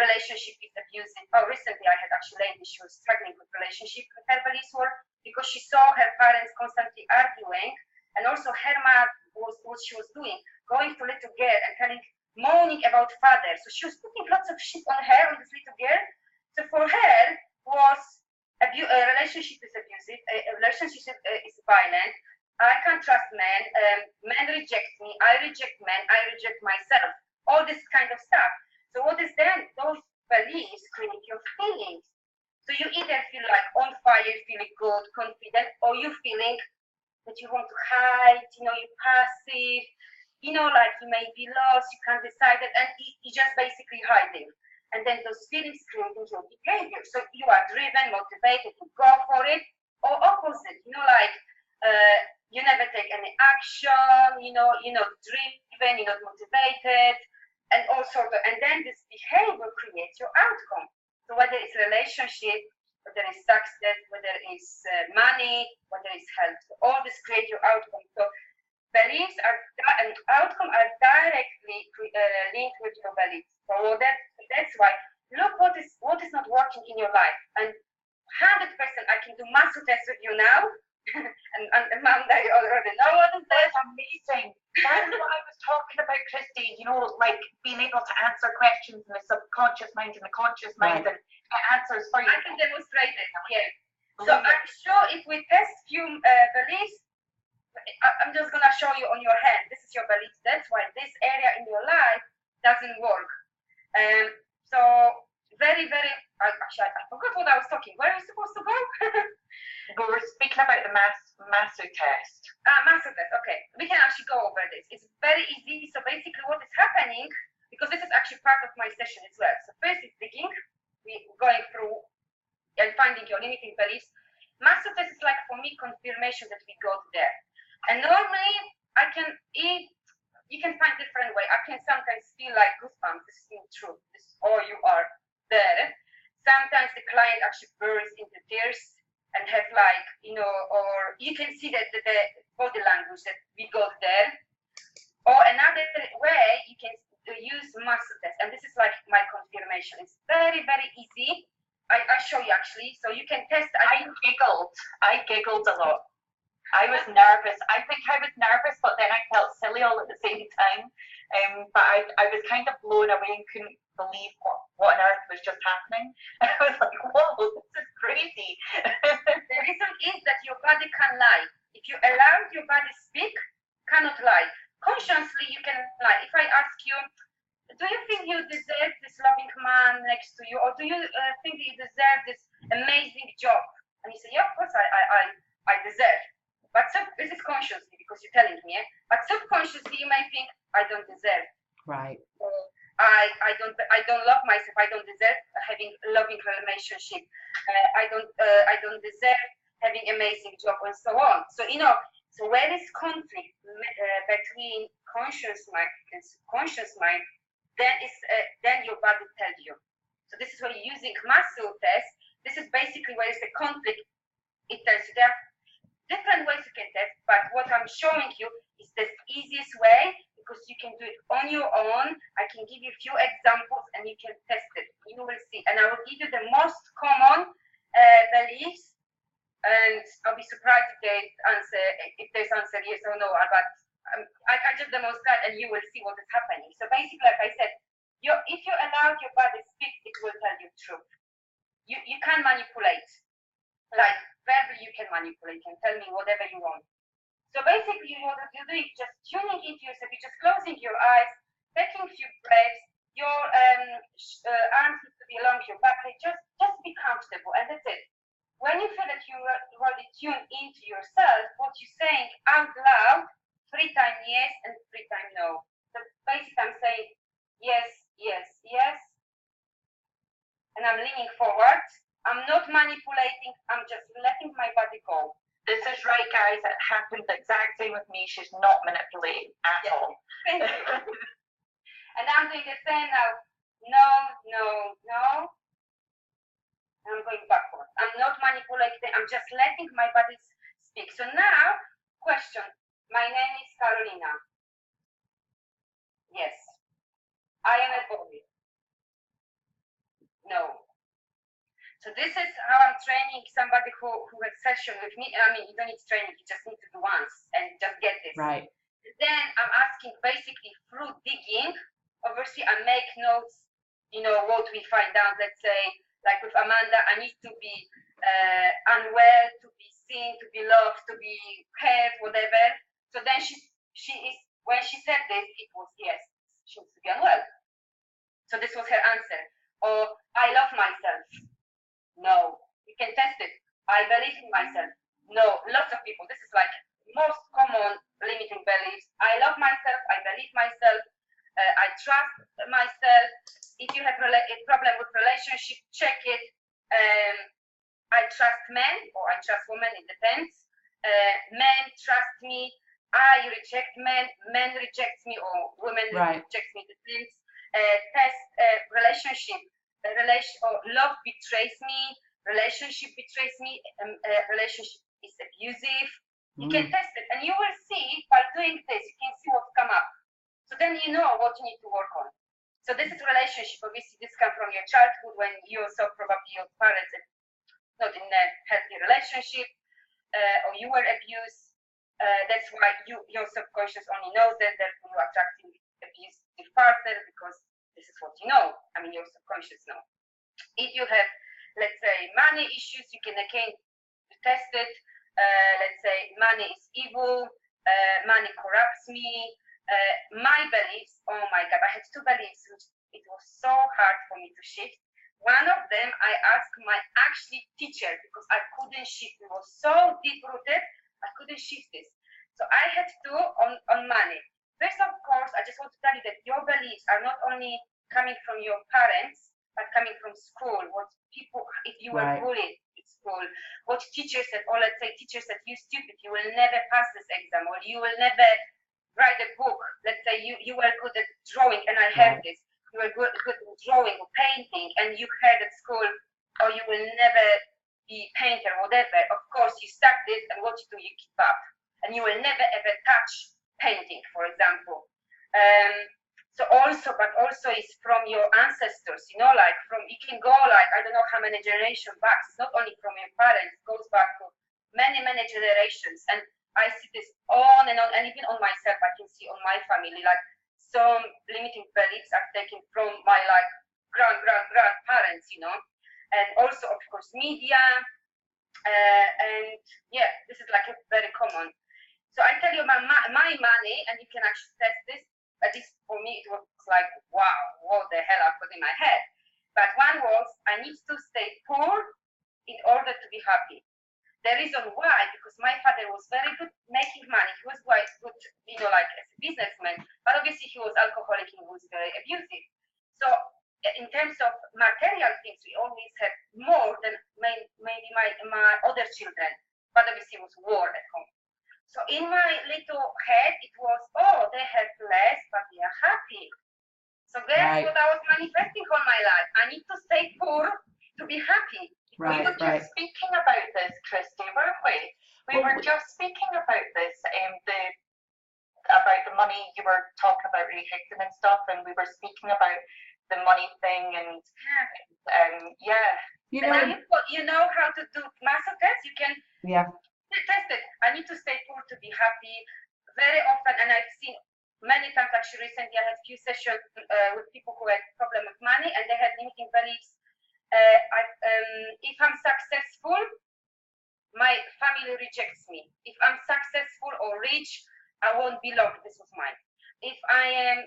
relationship is abusive. Oh, recently I had actually a lady, she was struggling with relationship with her beliefs were because she saw her parents constantly arguing, and also her mom was what she was doing, going to little girl and moaning about father. So she was putting lots of shit on her, on this little girl. So for her was a relationship is abusive, a relationship is violent. I can't trust men. Men reject me. I reject men. I reject myself. All this kind of stuff. So what is then? Those beliefs create your feelings. So you either feel like on fire, feeling good, confident, or you feeling that you want to hide, you're passive, like you may be lost, you can't decide it, and you're just basically hiding. And then those feelings creating your behavior. So you are driven, motivated to go for it, or opposite, you never take any action, you're not driven, you're not motivated, and and then this behavior creates your outcome. So whether it's relationship, whether it's success, whether it's money, whether it's health, so all this create your outcome. So beliefs and outcome are directly linked with your beliefs. So that's why look what is not working in your life. And 100% I can do muscle tests with you now. and Amanda, you already know what is that. That's amazing. That's what I was talking about, Christy, like being able to answer questions in the subconscious mind and the conscious mind, and get answers for you. I can demonstrate it, yeah. So I'm sure if we test few beliefs, I'm just gonna show you on your hand. This is your belief. That's why this area in your life doesn't work. So very, very. Actually, I forgot what I was talking. Where are you supposed to go? We were speaking about the Masu test. Masu test. Okay, we can actually go over this. It's very easy. So basically, what is happening? Because this is actually part of my session as well. So first is digging. We're going through and finding your limiting beliefs. Masu test is like for me confirmation that we got there. And normally, you can find different way. I can sometimes feel like goosebumps. This is true. You are there. Sometimes the client actually bursts into tears and have or you can see that the body language that we got there. Or another way, you can use muscle test. And this is like my confirmation. It's very, very easy. I show you actually. So you can test. I giggled a lot. I was nervous. I think I was nervous, but then I felt silly all at the same time. But I was kind of blown away and couldn't believe what on earth was just happening. I was like, whoa, this is crazy. The reason is that your body can lie. If you allow your body speak, cannot lie. Consciously, you can lie. If I ask you, do you think you deserve this loving man next to you, or do you think you deserve this amazing job? And you say, yeah, of course I deserve. But this is consciously because you're telling me. But subconsciously, you may think, I don't deserve. Right. Or I don't love myself. I don't deserve having a loving relationship. I don't deserve having amazing job and so on. So so where is conflict between conscious mind and subconscious mind? Then your body tells you. So this is where you're using muscle test. This is basically where is the conflict. It tells you there are different ways you can test, but what I'm showing you is the easiest way because you can do it on your own. I can give you a few examples and you can test it. You will see. And I will give you the most common beliefs, and I'll be surprised if there's answer yes or no, but I can just demonstrate and you will see what is happening. So basically, like I said, if you allow your body to speak, it will tell you truth. You can manipulate. Like verbally, you can manipulate and tell me whatever you want. So basically, what you're doing is just tuning into yourself. You're just closing your eyes, taking a few breaths. Your arms need to be along your back. Just be comfortable, and that's it. When you feel that you already tuned into yourself, what you're saying out loud, 3 times yes and 3 times no. So basically, I'm saying yes, yes, yes, and I'm leaning forward. I'm not manipulating. I'm just letting my body go. This is right, guys. It happens the exact same with me. She's not manipulating at all. Thank you. And I'm doing the same now. No, no, no. I'm going backward. I'm not manipulating. I'm just letting my body speak. So now, question. My name is Karolina. Yes. I am a boy. No. So this is how I'm training somebody who has session with me. I mean, you don't need training. You just need to do once and just get this. Right. Then I'm asking basically through digging. Obviously, I make notes, what we find out. Let's say, like with Amanda, I need to be unwell, to be seen, to be loved, to be cared, whatever. So then she is, when she said this, it was yes, she needs to be unwell. So this was her answer. Or I love myself. No. You can test it. I believe in myself. No. Lots of people. This is like most common limiting beliefs. I love myself. I believe myself. I trust myself. If you have a problem with relationship, check it. I trust men or I trust women. It depends. Men trust me. I reject men. Men reject me, or women reject me. It depends. Test relationship. Love betrays me. Relationship betrays me. Relationship is abusive. You can test it, and you will see by doing this. You can see what's come up. So then you know what you need to work on. So this is relationship. Obviously, this comes from your childhood when you yourself, probably your parents, not in a healthy relationship, or you were abused. That's why your subconscious only knows that. Therefore, you're attracting abusive partner because this is what you know. I mean, your subconscious know. If you have, let's say, money issues, you can again test it. Let's say money is evil. Money corrupts me. My beliefs. Oh my God, I had 2 beliefs which it was so hard for me to shift. One of them, I asked my actually teacher because I couldn't shift. It was so deep rooted, I couldn't shift this. So I had to on money. First, of course, I just want to tell you that your beliefs are not only coming from your parents, but coming from school. What people, if you were bullied at school, what teachers said, or let's say teachers said, you stupid, you will never pass this exam, or you will never write a book. Let's say you were good at drawing, and I heard this. You were good at drawing or painting, and you heard at school, or you will never be painter, whatever. Of course, you start this, and what you do, you keep up, and you will never ever touch painting, for example. But also is from your ancestors, like you can go like, I don't know how many generations back. It's not only from your parents, it goes back to many, many generations. And I see this on, and even on myself, I can see on my family, like some limiting beliefs are taken from my like grandparents, and also of course media, and yeah, this is like a very common. So I tell you my money, and you can actually test this. At least for me, it was like, wow, what the hell I put in my head. But one was, I need to stay poor in order to be happy. The reason why, because my father was very good making money. He was quite good, like as a businessman, but obviously he was alcoholic and he was very abusive. So in terms of material things, we always had more than maybe my other children, but obviously it was war at home. So in my little head, it was, oh, they have less, but they are happy. So guess what I was manifesting on my life? I need to stay poor to be happy. We were just speaking about this, Christy, weren't we? We were just speaking about this, about the money, you were talking about rehiking and stuff, and we were speaking about the money thing, and yeah. You And know, now you know how to do muscle tests. You can yeah, test it. I need to stay poor to be happy. Very often, and I've seen many times, actually recently I had a few sessions with people who had problem with money and they had limiting beliefs. If I'm successful, my family rejects me. If I'm successful or rich, I won't belong. This was mine. If I am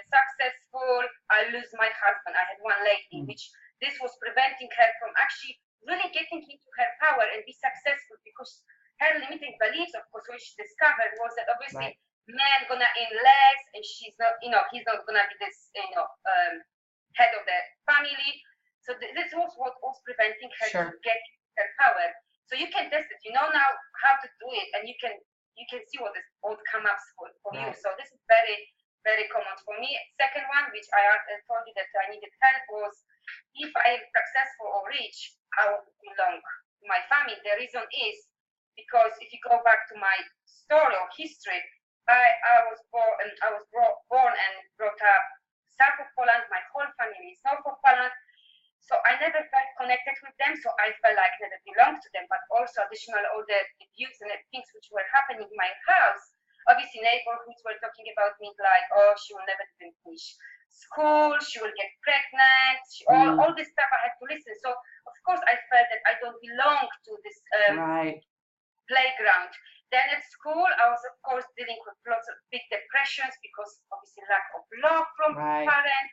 successful, I lose my husband. I had one lady, which this was preventing her from actually really getting into her power and be successful, because her limiting beliefs, of course, which she discovered was that obviously man gonna earn less, and she's not, he's not gonna be this, head of the family. So this was what was preventing her to get her power. So you can test it. You know now how to do it, and you can see what come up for you. So this is very, very common for me. Second one, which I told you that I needed help, was if I am successful or rich, I will belong to my family. The reason is because if you go back to my story or history, I was born and brought up south of Poland. My whole family is north of Poland. So I never felt connected with them, so I felt like I never belonged to them, but also additional all the abuse and things which were happening in my house. Obviously neighborhoods were talking about me like, oh, she will never even finish school, she will get pregnant, all this stuff I had to listen. So of course I felt that I don't belong to this playground. Then at school, I was of course dealing with lots of big depressions because obviously lack of love from parents.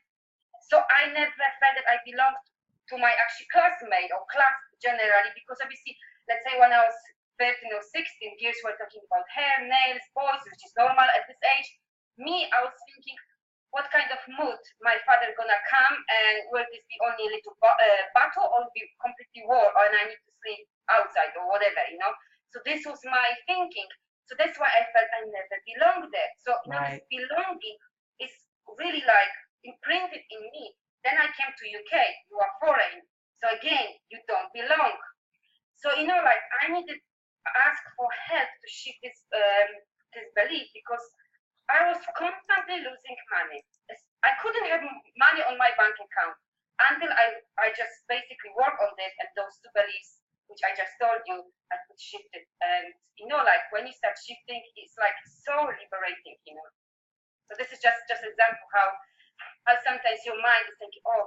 So I never felt that I belonged to my actually classmate or class generally, because obviously, let's say when I was 13 or 16, girls were talking about hair, nails, boys, which is normal at this age. Me, I was thinking, what kind of mood my father gonna come, and will this be only a little battle or be completely war, and I need to sleep outside or whatever, So this was my thinking. So that's why I felt I never belonged there. So this belonging is really like imprinted in me. Then I came to UK, you are foreign. So again, you don't belong. So, like I needed to ask for help to shift this belief, because I was constantly losing money. I couldn't have money on my bank account until I just basically work on this, and those two beliefs, which I just told you, I could shift it. And, like when you start shifting, it's like so liberating, So this is just an example how sometimes your mind is thinking, oh,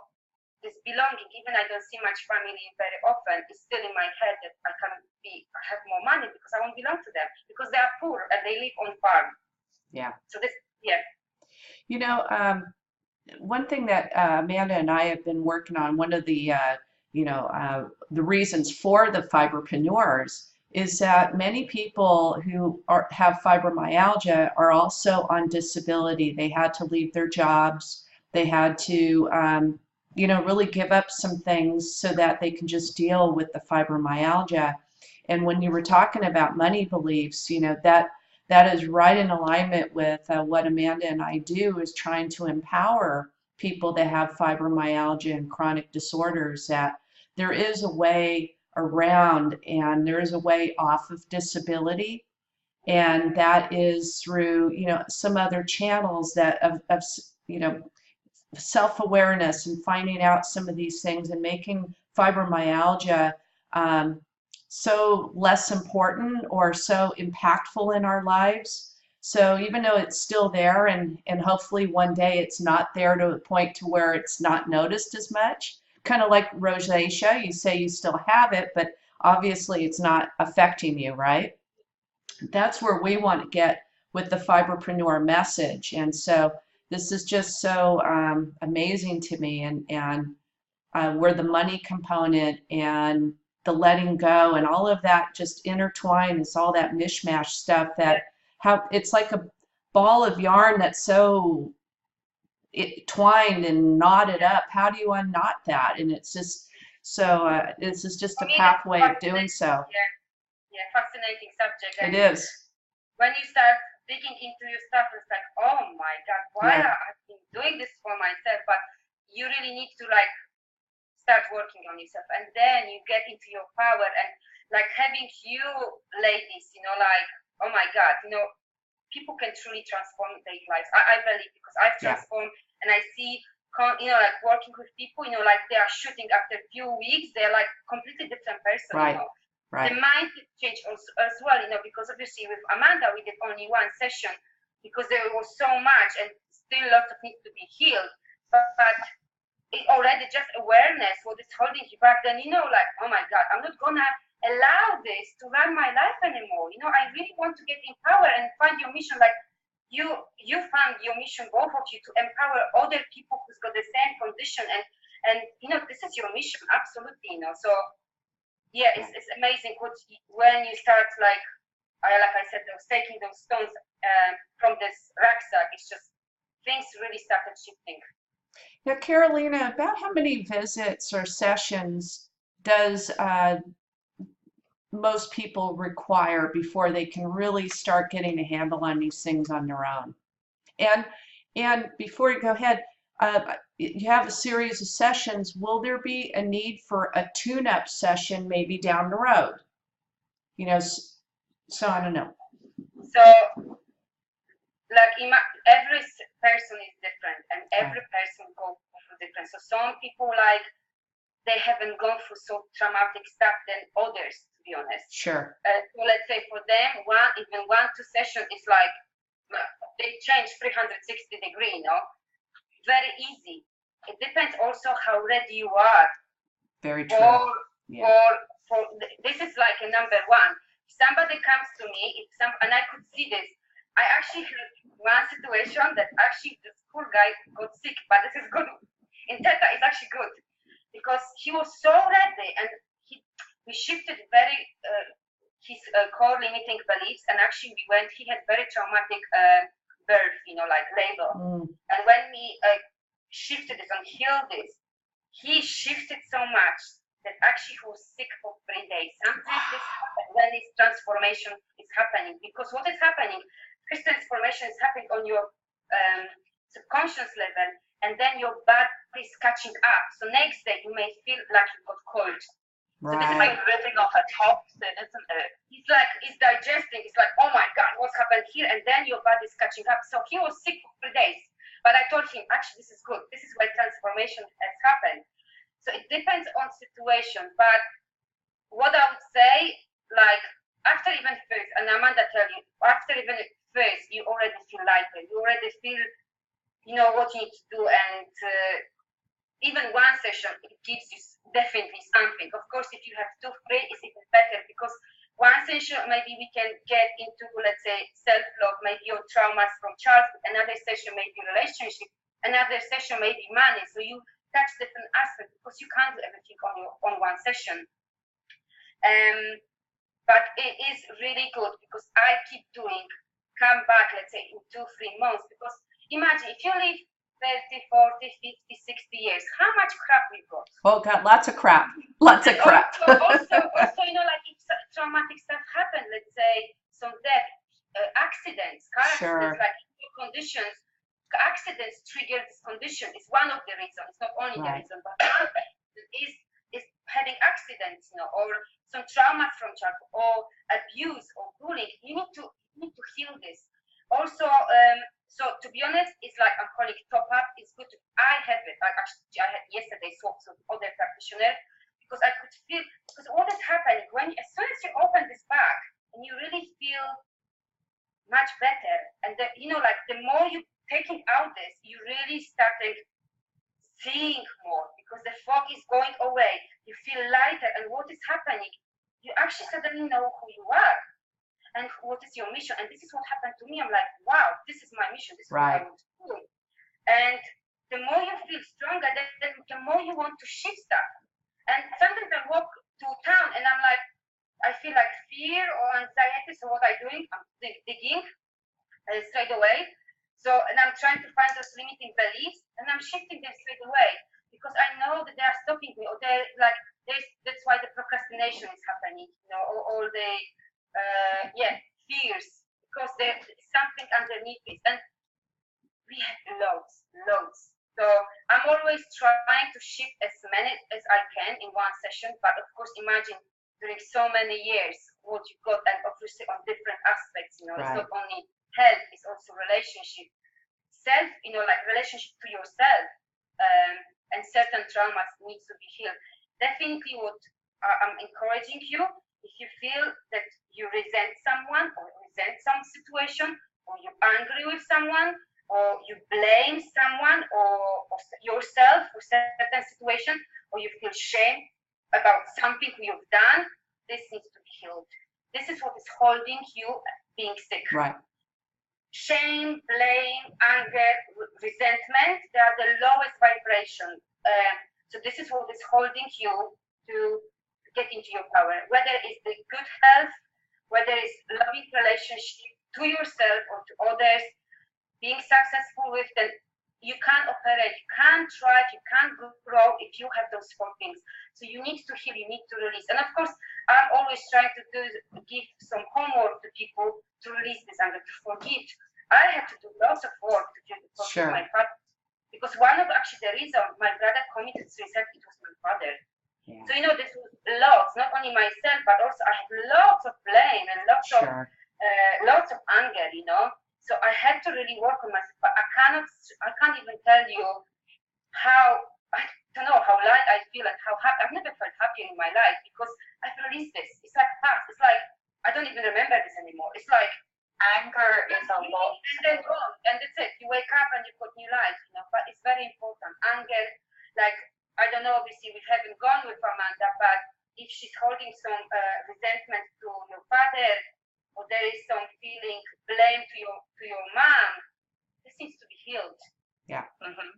this belonging, even I don't see much family very often, it's still in my head that I have more money because I won't belong to them, because they are poor and they live on farm. Yeah. So this, one thing that Amanda and I have been working on, one of the, the reasons for the fibrepreneurs is that many people who have fibromyalgia are also on disability. They had to leave their jobs. They had to, really give up some things so that they can just deal with the fibromyalgia. And when you were talking about money beliefs, that is right in alignment with what Amanda and I do, is trying to empower people that have fibromyalgia and chronic disorders, that there is a way around and there is a way off of disability, and that is through some other channels that of self-awareness and finding out some of these things and making fibromyalgia so less important or so impactful in our lives. So even though it's still there, and hopefully one day it's not there to a point to where it's not noticed as much, kind of like rosacea, you say you still have it, but obviously it's not affecting you, right? That's where we want to get with the fibrepreneur message. And so this is just so amazing to me, and where the money component and the letting go and all of that just intertwine is all that mishmash stuff, that how it's like a ball of yarn that's so twined and knotted up. How do you unknot that? And it's just so this is just a pathway of doing so. Yeah, fascinating subject. It is. When you start digging into your stuff, it's like, oh my God, why I've been doing this for myself? But you really need to start working on yourself, and then you get into your power. And like having you ladies, oh my God, people can truly transform their lives. I believe, because I've Yeah. transformed, and I see, like working with people, like they are shooting after a few weeks, they're like completely different person, Right. Right. The mind change also as well, because obviously with Amanda, we did only one session because there was so much and still lots of needs to be healed. But it already just awareness, what is holding you back, then, like, oh my God, I'm not gonna allow this to run my life anymore. I really want to get empowered and find your mission. Like you found your mission, both of you, to empower other people who's got the same condition. And this is your mission, absolutely, So yeah, it's amazing when you start, like I said, taking those stones from this rucksack. It's just things really started shifting. Now, Karolina, about how many visits or sessions does most people require before they can really start getting a handle on these things on their own? And before you go ahead, you have a series of sessions. Will there be a need for a tune-up session maybe down the road? So I don't know. So, like, every person is different, and every person goes through different. So some people, like, they haven't gone through so traumatic stuff than others, to be honest. Sure. So let's say for them, even 1-2 sessions is like they change 360 degrees, very easy. It depends also how ready you are. Very true. For this is like a number one. If somebody comes to me, and I could see this. I actually had one situation that actually this poor guy got sick, but this is good. In Theta, it's actually good because he was so ready, and we shifted very his core limiting beliefs, and actually he had very traumatic birth, like labor. And when we shifted it and healed this, he shifted so much that actually he was sick for 3 days. Sometimes this happens when this transformation is happening, because what is happening, this transformation is happening on your subconscious level, and then your body is catching up. So next day you may feel like you got cold. Right. So this is like ripping off a toxin, isn't it? It's digesting. It's like, oh my God, what's happened here? And then your body is catching up. So he was sick for 3 days. But I told him, actually, this is good. This is where transformation has happened. So it depends on situation. But what I would say, like, after even first, and Amanda tell you, after even first, you already feel lighter. You already feel, what you need to do. And even one session, it gives you definitely something. Of course, if you have 2, 3, it's even better, because one session, maybe we can get into, let's say, self-love, maybe your traumas from childhood. Another session, maybe relationship. Another session, maybe money. So you touch different aspects, because you can't do everything on one session. But it is really good, because I keep doing, come back, let's say, in 2, 3 months. Because imagine if you live 30, 40, 50, 60 years, how much crap we've got? Oh God, lots of crap. Lots of crap. Also, like if traumatic stuff happen, let's say some death, accidents, car accidents, like conditions, accidents trigger this condition is one of the reasons. It's not only the reason, but is having accidents, or some trauma from childhood, or abuse, or bullying. You need to heal this. Also, so to be honest, it's like I'm calling it top up. It's good. I have it. I had yesterday talks with other practitioners, because I could feel, because what is happening as soon as you open this bag and you really feel much better, and like the more you taking out this, you really starting seeing more, because the fog is going away. You feel lighter, and what is happening? You actually suddenly know who you are and what is your mission. And this is what happened to me. I'm like, wow, this is my mission. This is what I want to do. And the more you feel stronger, then the more you want to shift stuff. And sometimes I walk to town and I'm like, I feel like fear or anxiety. So what I'm doing, I'm digging straight away. So, and I'm trying to find those limiting beliefs, and I'm shifting them straight away, because I know that they are stopping me, or they're like, that's why the procrastination is happening, all the fears, because there's something underneath it. And we have loads. So I'm always trying to shift as many as I can in one session. But of course, imagine during so many years what you got, and obviously on different aspects. It's not only health, relationship, like relationship to yourself, and certain traumas needs to be healed. Definitely what I'm encouraging you, if you feel that you resent someone or resent some situation, or you're angry with someone, or you blame someone or yourself for certain situation, or you feel shame about something you've done, this needs to be healed. This is what is holding you being sick. Right. Shame, blame, anger, resentment, they are the lowest vibration. So this is what is holding you to get into your power, whether it's the good health, whether it's loving relationship to yourself or to others, being successful with them. You can't operate, you can't thrive, you can't grow if you have those 4 things. So you need to heal, you need to release. And of course, I'm always trying to give some homework to people to release this anger, to forgive. I had to do lots of work to forgive my father, because one of actually the reason my brother committed suicide, it was my father. Yeah. So this was lots, not only myself, but also I had lots of blame and lots of anger, So I had to really work on myself, but I can't even tell you how, I don't know how light I feel and how happy. I've never felt happier in my life because I've released this. It's like past. It's like I don't even remember this anymore. It's like anger is a lot. And then gone, and that's it. You wake up and you've got new life, But it's very important. Anger, like I don't know. Obviously, we haven't gone with Amanda, but if she's holding some resentment to your father, or there is some feeling blame to your mom, this needs to be healed. Yeah. Mm-hmm.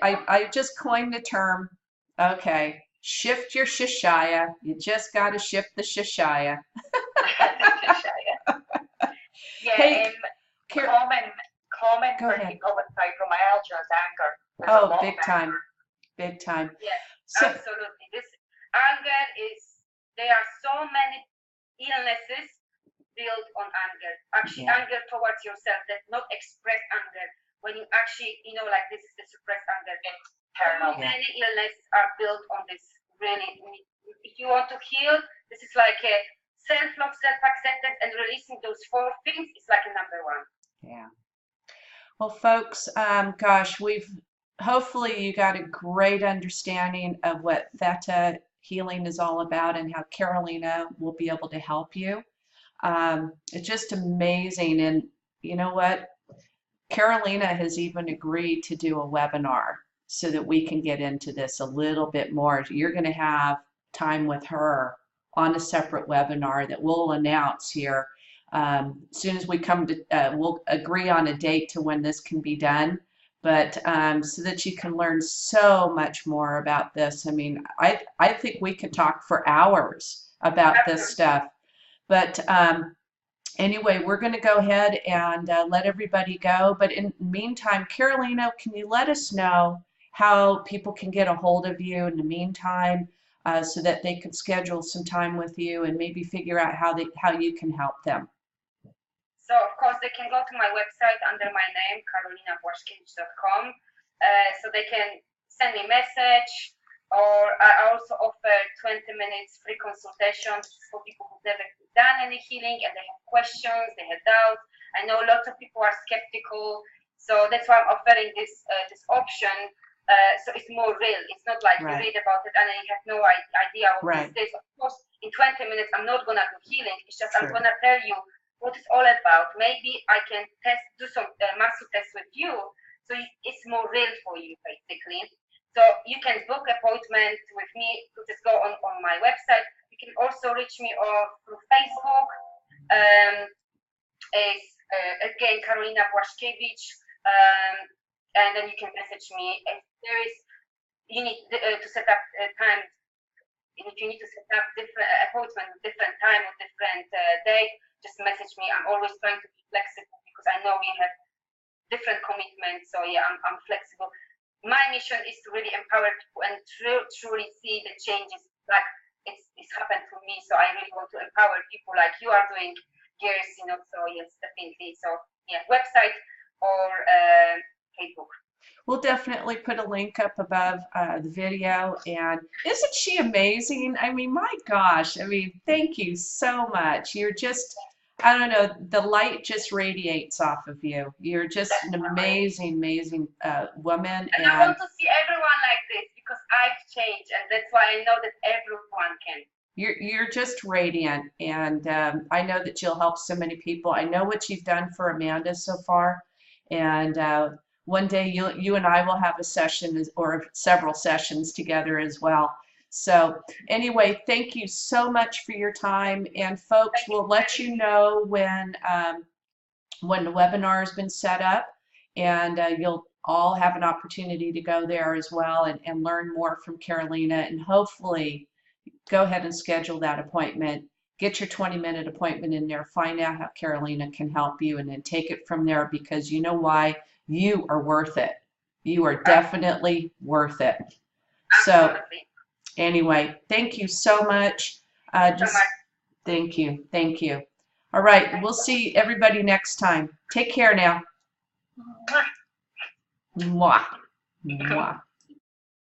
I just coined the term, okay, shift your shishaya. You just got to shift the shishaya. Yeah, hey, common go for ahead. people with fibromyalgia is anger. There's big time. Big time. Yes, so, absolutely. This anger there are so many illnesses built on anger. Actually, anger towards yourself, that not express anger. When you actually, like this is the suppressed anger. Internal. Many illnesses are built on this. Really, if you want to heal, this is like a self-love, self-acceptance, and releasing those 4 things is like a number 1. Yeah. Well, folks, gosh, hopefully you got a great understanding of what Theta healing is all about and how Karolina will be able to help you. It's just amazing. And you know what? Karolina has even agreed to do a webinar so that we can get into this a little bit more. You're going to have time with her on a separate webinar that we'll announce here. As soon as we come to, we'll agree on a date to when this can be done. But so that you can learn so much more about this. I mean, I think we could talk for hours about this stuff. But anyway, we're going to go ahead and let everybody go. But in the meantime, Karolina, can you let us know how people can get a hold of you in the meantime so that they could schedule some time with you and maybe figure out how you can help them? So, of course, they can go to my website under my name, karolinabłaszkiewicz.com. So they can send me a message, or I also offer 20 minutes free consultations for people who've never done any healing and they have questions, they have doubts. I know lots of people are skeptical, so that's why I'm offering this option. So it's more real. It's not like you read about it and then you have no idea what this is. Of course, in 20 minutes, I'm not going to do healing. It's just I'm going to tell you what it's all about. Maybe I can do some muscle tests with you, so it's more real for you, basically. So you can book appointment with me. Just go on my website. You can also reach me through Facebook. Again, Karolina Błaszkiewicz. And then you can message me. If you need to set up time. If you need to set up different appointment, different time or different date, just message me. I'm always trying to be flexible because I know we have different commitments. So yeah, I'm flexible. My mission is to really empower people and truly see the changes like it's happened to me. So I really want to empower people like you are doing, years, So yes, definitely. So yeah, website or Facebook. We'll definitely put a link up above the video. And isn't she amazing? I mean, my gosh, thank you so much. You're just, I don't know, the light just radiates off of you. You're just an amazing, amazing woman. And I want to see everyone like this because I've changed, and that's why I know that everyone can. You're just radiant, and I know that you'll help so many people. I know what you've done for Amanda so far, and one day you and I will have a session or several sessions together as well. So anyway, thank you so much for your time, and folks, we'll let you know when the webinar has been set up, and you'll all have an opportunity to go there as well and learn more from Karolina, and hopefully go ahead and schedule that appointment. Get your 20-minute appointment in there. Find out how Karolina can help you, and then take it from there, because you know why? You are worth it. You are definitely worth it. So anyway, thank you so much. Thank you. Thank you. All right. We'll see everybody next time. Take care now. Mwah. Mwah.